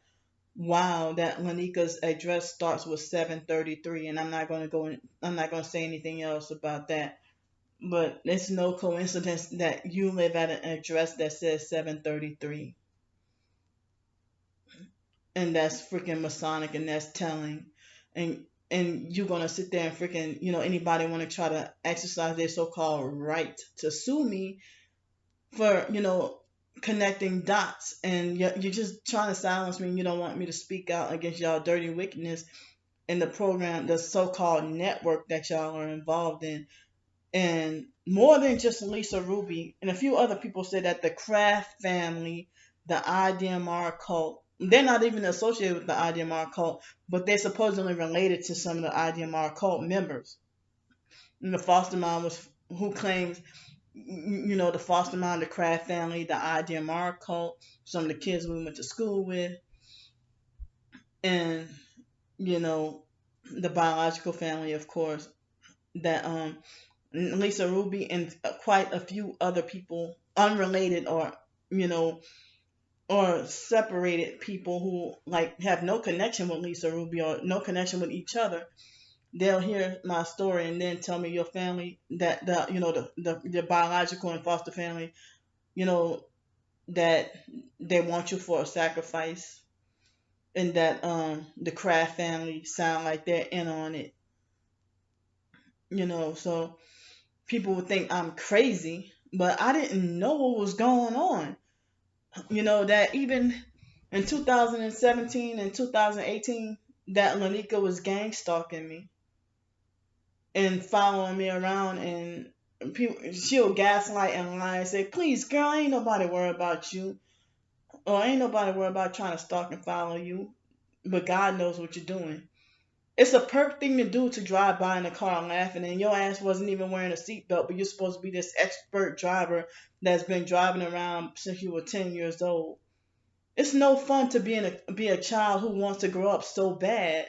wow, that Lanika's address starts with 733, and I'm not gonna say anything else about that. But it's no coincidence that you live at an address that says 733, and that's freaking Masonic, and that's telling. And you're gonna sit there and freaking, anybody want to try to exercise their so-called right to sue me for connecting dots, and you're just trying to silence me, and you don't want me to speak out against y'all dirty wickedness in the program, the so-called network that y'all are involved in. And more than just Lisa Ruby and a few other people say that the Kraft family, the IDMR cult, they're not even associated with the IDMR cult, but they're supposedly related to some of the IDMR cult members. And the foster mom was who claims, the foster mom, the Kraft family, the IDMR cult, some of the kids we went to school with, and the biological family, of course, that Lisa Ruby and quite a few other people, unrelated or you know or separated people who like have no connection with Lisa Ruby or no connection with each other. They'll hear my story and then tell me your family that the biological and foster family, you know that they want you for a sacrifice, and that the Kraft family sound like they're in on it. So people would think I'm crazy, but I didn't know what was going on. That even in 2017 and 2018, that Lanika was gang stalking me and following me around, and people, she'll gaslight and lie and say, please girl, ain't nobody worried about you, or ain't nobody worried about trying to stalk and follow you, but God knows what you're doing. It's a perk thing to do to drive by in a car laughing, and your ass wasn't even wearing a seatbelt, but you're supposed to be this expert driver that's been driving around since you were 10 years old. It's no fun to be a child who wants to grow up so bad,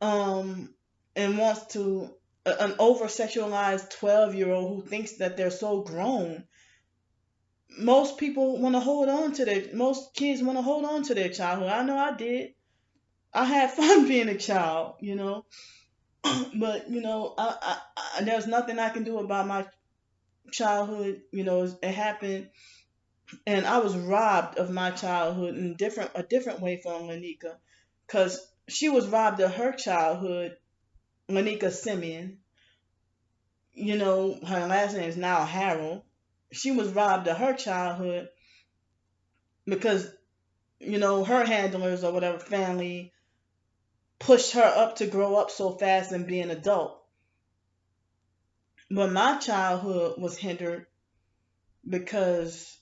um, and wants to an over sexualized 12-year-old who thinks that they're so grown. Most kids want to hold on to their childhood. I know I did. I had fun being a child, but there's nothing I can do about my childhood. It happened, and I was robbed of my childhood in a different way from Lanika, because she was robbed of her childhood. Lanika Simeon, her last name is now Harold. She was robbed of her childhood because her handlers or whatever family pushed her up to grow up so fast and be an adult. But my childhood was hindered because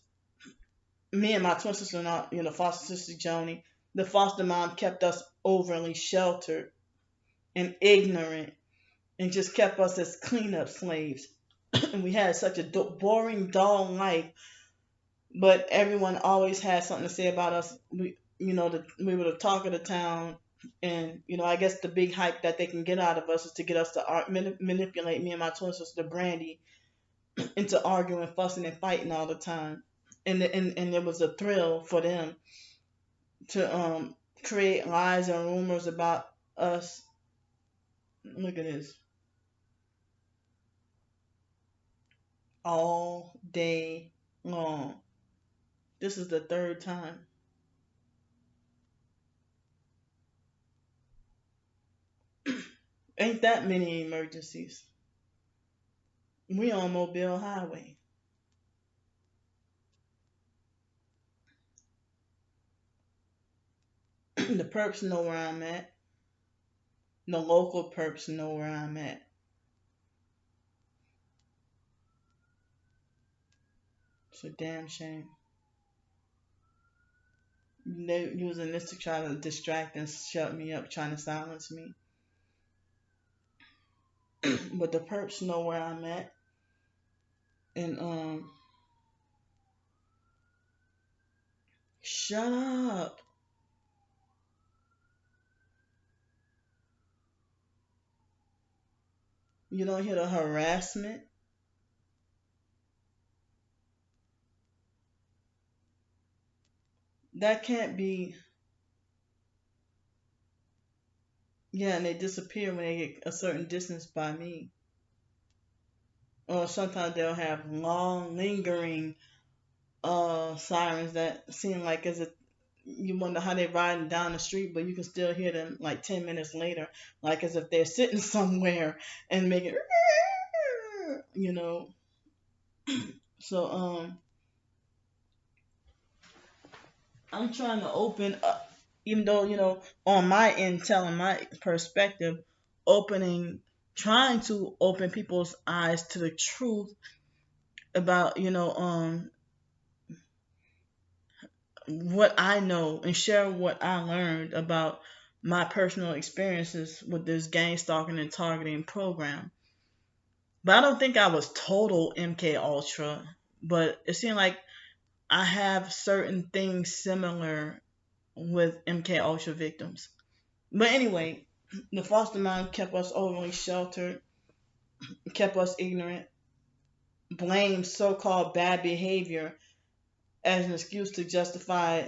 me and my twin sister, and foster sister Joni, the foster mom kept us overly sheltered and ignorant and just kept us as cleanup slaves. And we had such a boring, dull life, but everyone always had something to say about us. We were the talk of the town, and I guess the big hype that they can get out of us is to get us to manipulate me and my twin sister Brandy into arguing, fussing, and fighting all the time. And it was a thrill for them to create lies and rumors about us. Look at this. All day long. This is the third time. Ain't that many emergencies. We on Mobile Highway. The perps know where I'm at. The local perps know where I'm at. It's a damn shame. They're using this to try to distract and shut me up, trying to silence me. But the perps know where I'm at. And shut up. You don't hear the harassment? That can't be. Yeah, and they disappear when they get a certain distance by me. Or sometimes they'll have long, lingering sirens that seem like as if you wonder how they're riding down the street, but you can still hear them like 10 minutes later, like as if they're sitting somewhere and making, you know. So I'm trying to open up, even though on my end, telling my perspective, opening, trying to open people's eyes to the truth about what I know and share what I learned about my personal experiences with this gang stalking and targeting program. But I don't think I was total MK Ultra, but it seemed like I have certain things similar with MK Ultra victims. But anyway, the foster mom kept us overly sheltered, kept us ignorant, blamed so-called bad behavior as an excuse to justify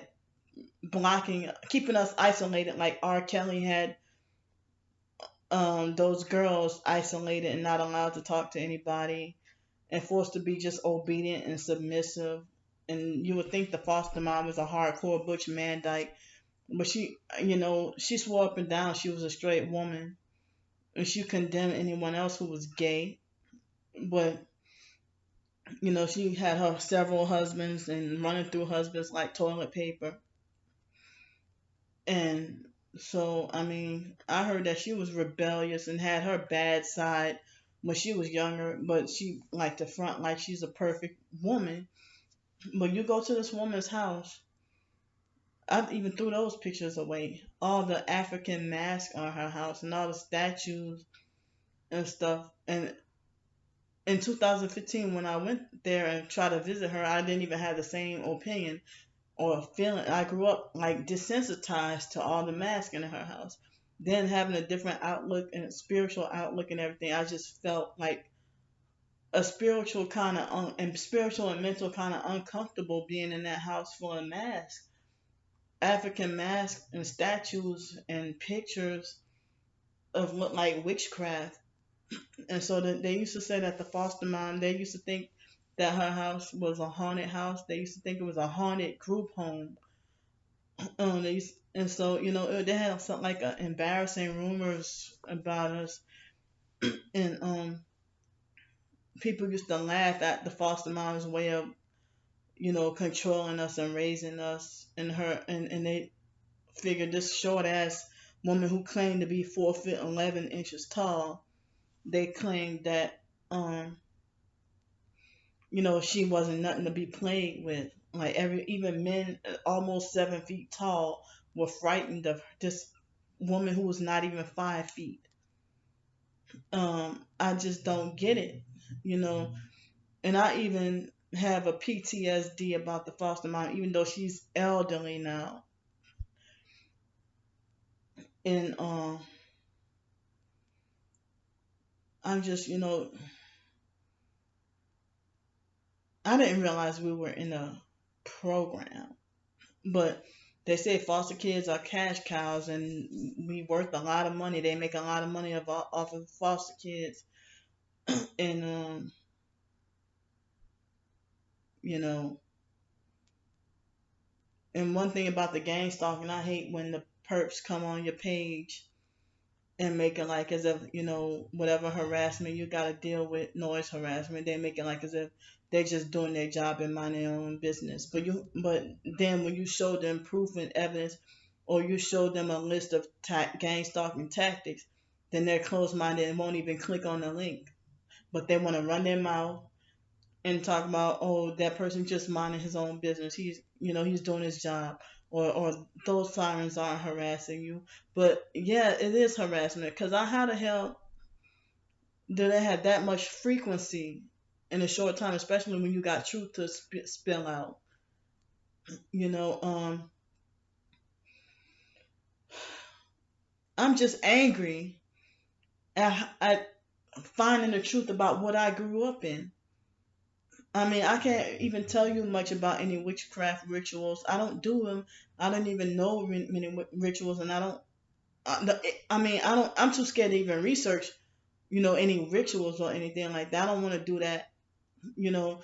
blocking, keeping us isolated, like R. Kelly had those girls isolated and not allowed to talk to anybody and forced to be just obedient and submissive. And you would think the foster mom was a hardcore butch man dyke, but she swore up and down she was a straight woman, and she condemned anyone else who was gay. But she had her several husbands and running through husbands like toilet paper. And So, I mean, I heard that she was rebellious and had her bad side when she was younger, but she like to front like she's a perfect woman. But you go to this woman's house, I even threw those pictures away. All the African masks on her house and all the statues and stuff. And in 2015, when I went there and tried to visit her, I didn't even have the same opinion or feeling. I grew up like desensitized to all the masks in her house. Then having a different outlook and spiritual outlook and everything, I just felt like a spiritual kind of and spiritual and mental kind of uncomfortable being in that house full of masks, African masks and statues and pictures of look like witchcraft. And so they used to say that the foster mom, they used to think that her house was a haunted house. They used to think it was a haunted group home. And so they had something like embarrassing rumors about us, and people used to laugh at the foster mom's way of controlling us and raising us, and they figured this short ass woman who claimed to be 4 feet 11 inches tall. They claimed that um she wasn't nothing to be played with. Like even men almost 7 feet tall were frightened of this woman who was not even 5 feet. I just don't get it, you know. And I even have a PTSD about the foster mom, even though she's elderly now. And I'm just, I didn't realize we were in a program, but they say foster kids are cash cows, and we worth a lot of money. They make a lot of money off of foster kids, and you know, and one thing about the gang stalking, I hate when the perps come on your page and make it like as if whatever harassment you got to deal with, noise harassment, they make it like as if they're just doing their job and mind their own business. But then when you show them proof and evidence, or you show them a list of gang stalking tactics, then they're closed minded and won't even click on the link. But they want to run their mouth and talk about, oh, that person just minding his own business. He's doing his job, or those sirens aren't harassing you. But yeah, it is harassment, because how the hell do they have that much frequency in a short time, especially when you got truth to spill out? You know, I'm just angry at finding the truth about what I grew up in. I mean, I can't even tell you much about any witchcraft rituals. I don't do them. I don't even know many rituals, and I don't. I mean, I don't. I'm too scared to even research, any rituals or anything like that. I don't want to do that, you know.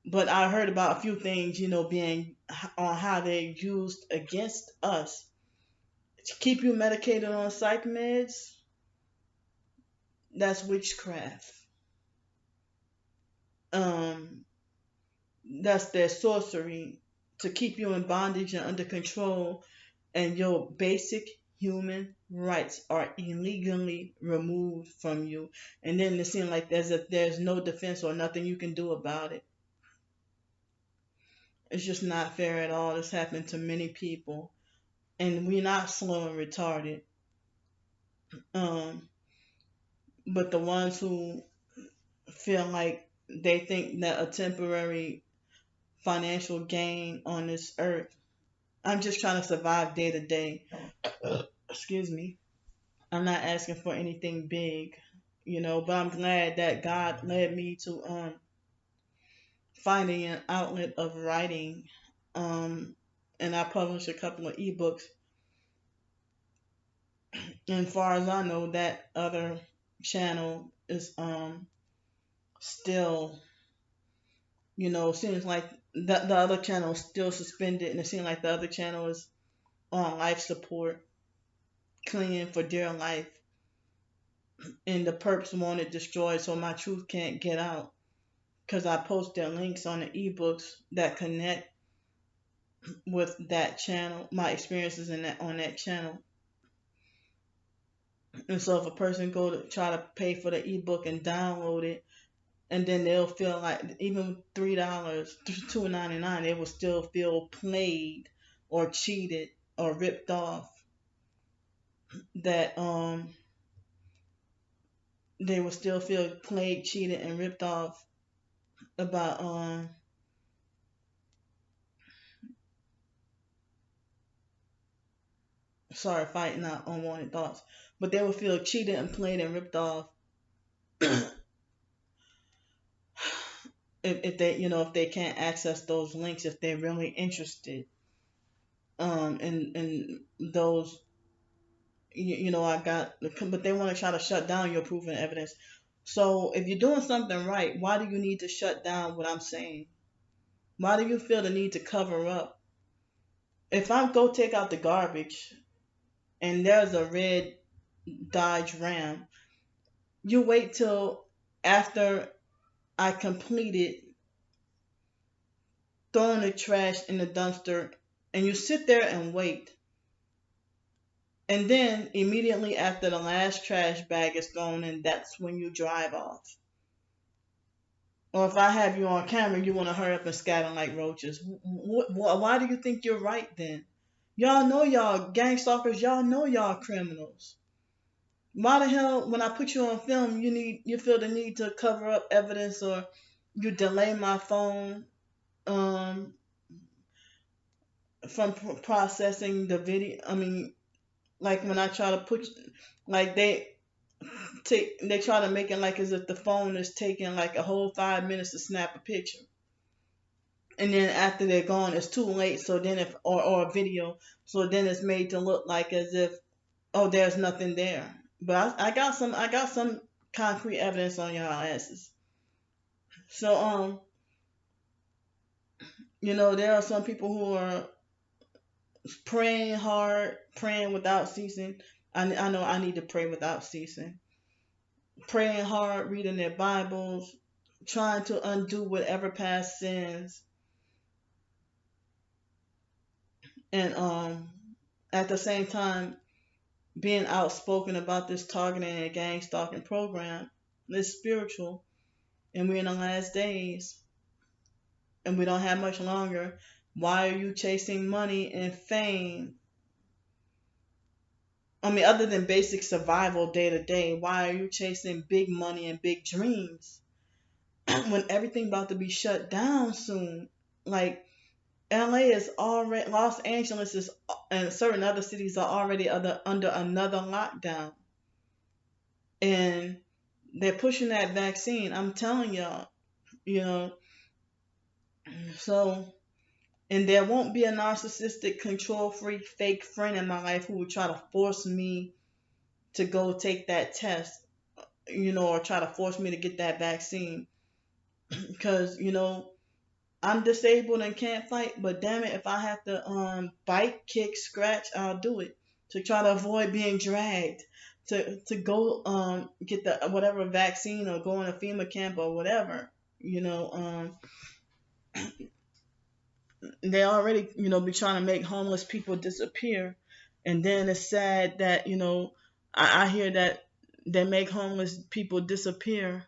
But I heard about a few things, being on how they're used against us to keep you medicated on psych meds. That's witchcraft. Um, that's their sorcery to keep you in bondage and under control, and your basic human rights are illegally removed from you. And then it seems like there's no defense or nothing you can do about it. It's just not fair at all. This happened to many people, and we're not slow and retarded. Um, but the ones who feel like they think that a temporary financial gain on this earth. I'm just trying to survive day to day. Excuse me. I'm not asking for anything big, but I'm glad that God led me to finding an outlet of writing. Um, and I published a couple of ebooks. And as far as I know, that other channel is still, seems like the other channel is still suspended, and it seems like the other channel is on life support, clinging for dear life. And the perps want it destroyed so my truth can't get out, because I post their links on the ebooks that connect with that channel, my experiences on that channel. And so if a person go to try to pay for the ebook and download it, and then they'll feel like even $3, $2.99, they will still feel played or cheated or ripped off. That they will still feel played, cheated, and ripped off about sorry, fighting out unwanted thoughts, but they will feel cheated and played and ripped off if they, if they can't access those links, if they're really interested in those. I got, but they want to try to shut down your proof and evidence. So if you're doing something right, why do you need to shut down what I'm saying? Why do you feel the need to cover up? If I go take out the garbage and there's a red Dodge Ram, you wait till after I completed throwing the trash in the dumpster, and you sit there and wait. And then immediately after the last trash bag is thrown in, that's when you drive off. Or if I have you on camera, you want to hurry up and scatter like roaches. Why do you think you're right then? Y'all know y'all gang stalkers. Y'all know y'all criminals. Why the hell, when I put you on film, you feel the need to cover up evidence, or you delay my phone from processing the video? I mean, like when I try to put, like they try to make it like as if the phone is taking like a whole 5 minutes to snap a picture, and then after they're gone, it's too late. So then or a video, so then it's made to look like as if, oh, there's nothing there. But I got some concrete evidence on y'all asses. So there are some people who are praying hard, praying without ceasing. I know I need to pray without ceasing. Praying hard, reading their Bibles, trying to undo whatever past sins, and at the same time being outspoken about this targeting and gang stalking program. It's spiritual, and we're in the last days, and we don't have much longer. Why are you chasing money and fame? I mean, other than basic survival day to day, why are you chasing big money and big dreams when everything about to be shut down soon? Like, LA is already, Los Angeles is, and certain other cities are already under another lockdown, and they're pushing that vaccine. I'm telling y'all, you know. So, and there won't be a narcissistic, control freak, fake friend in my life who would try to force me to go take that test, or try to force me to get that vaccine. Because, I'm disabled and can't fight, but damn it, if I have to bite, kick, scratch, I'll do it to try to avoid being dragged to go get the whatever vaccine or go in a FEMA camp or whatever. They already be trying to make homeless people disappear, and then it's sad that I hear that they make homeless people disappear,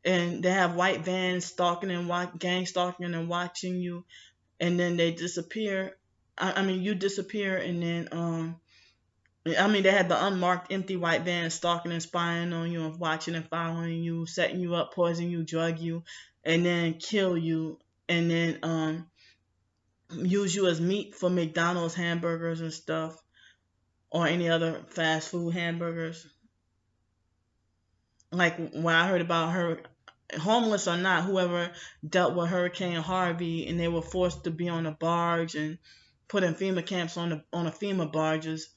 and they have white vans stalking and gang stalking and watching you, and then they disappear. I mean, you disappear, and then they had the unmarked, empty white vans stalking and spying on you and watching and following you, setting you up, poison you, drug you, and then kill you, and then use you as meat for McDonald's hamburgers and stuff, or any other fast food hamburgers. Like when I heard about her, homeless or not, whoever dealt with Hurricane Harvey, and they were forced to be on a barge and put in FEMA camps on the FEMA barges,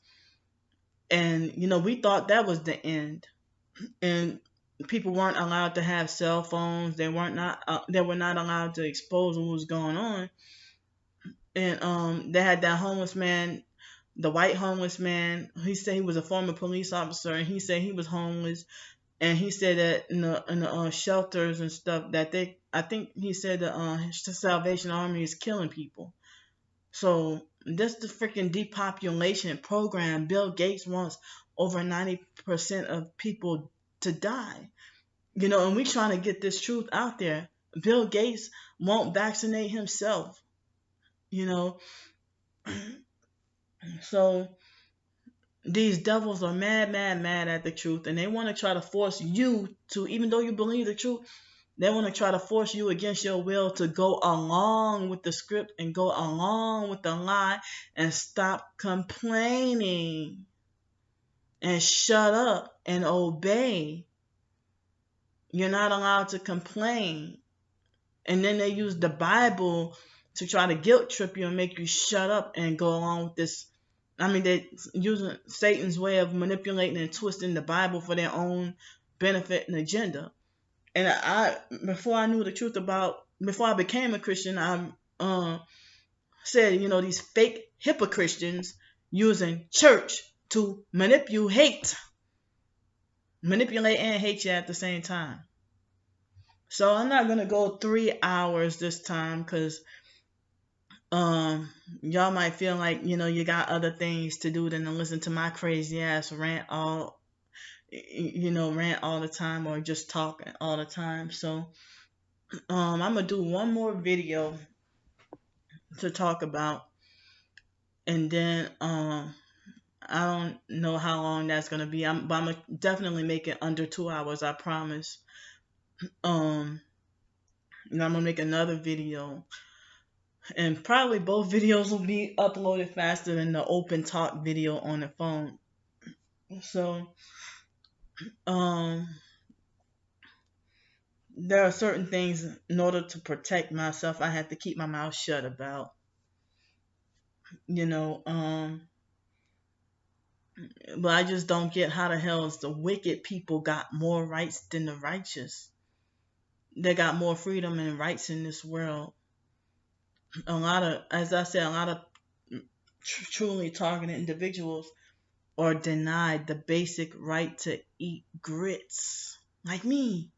and we thought that was the end, and people weren't allowed to have cell phones. They were not allowed to expose what was going on, and they had that homeless man, the white homeless man. He said he was a former police officer, and he said he was homeless. And he said that in the shelters and stuff that I think he said the Salvation Army is killing people. So that's the freaking depopulation program Bill Gates wants over 90% of people to die. And we trying to get this truth out there. Bill Gates won't vaccinate himself, you know. So these devils are mad, mad, mad at the truth, and they want to try to force you to, even though you believe the truth, they want to try to force you against your will to go along with the script and go along with the lie and stop complaining and shut up and obey. You're not allowed to complain. And then they use the Bible to try to guilt trip you and make you shut up and go along with this. I mean, they're using Satan's way of manipulating and twisting the Bible for their own benefit and agenda. And before I knew the truth before I became a Christian, I said, these fake Christians using church to manipulate and hate you at the same time. So I'm not gonna go 3 hours this time, because y'all might feel like you got other things to do than to listen to my crazy ass rant all the time, or just talk all the time. So I'm gonna do one more video to talk about, and then I don't know how long that's gonna be. But I'm gonna definitely make it under 2 hours, I promise. I'm gonna make another video, and probably both videos will be uploaded faster than the open talk video on the phone. So there are certain things, in order to protect myself, I have to keep my mouth shut about. But I just don't get how the hell is the wicked people got more rights than the righteous. They got more freedom and rights in this world. As I said, a lot of truly targeted individuals are denied the basic right to eat grits, like me.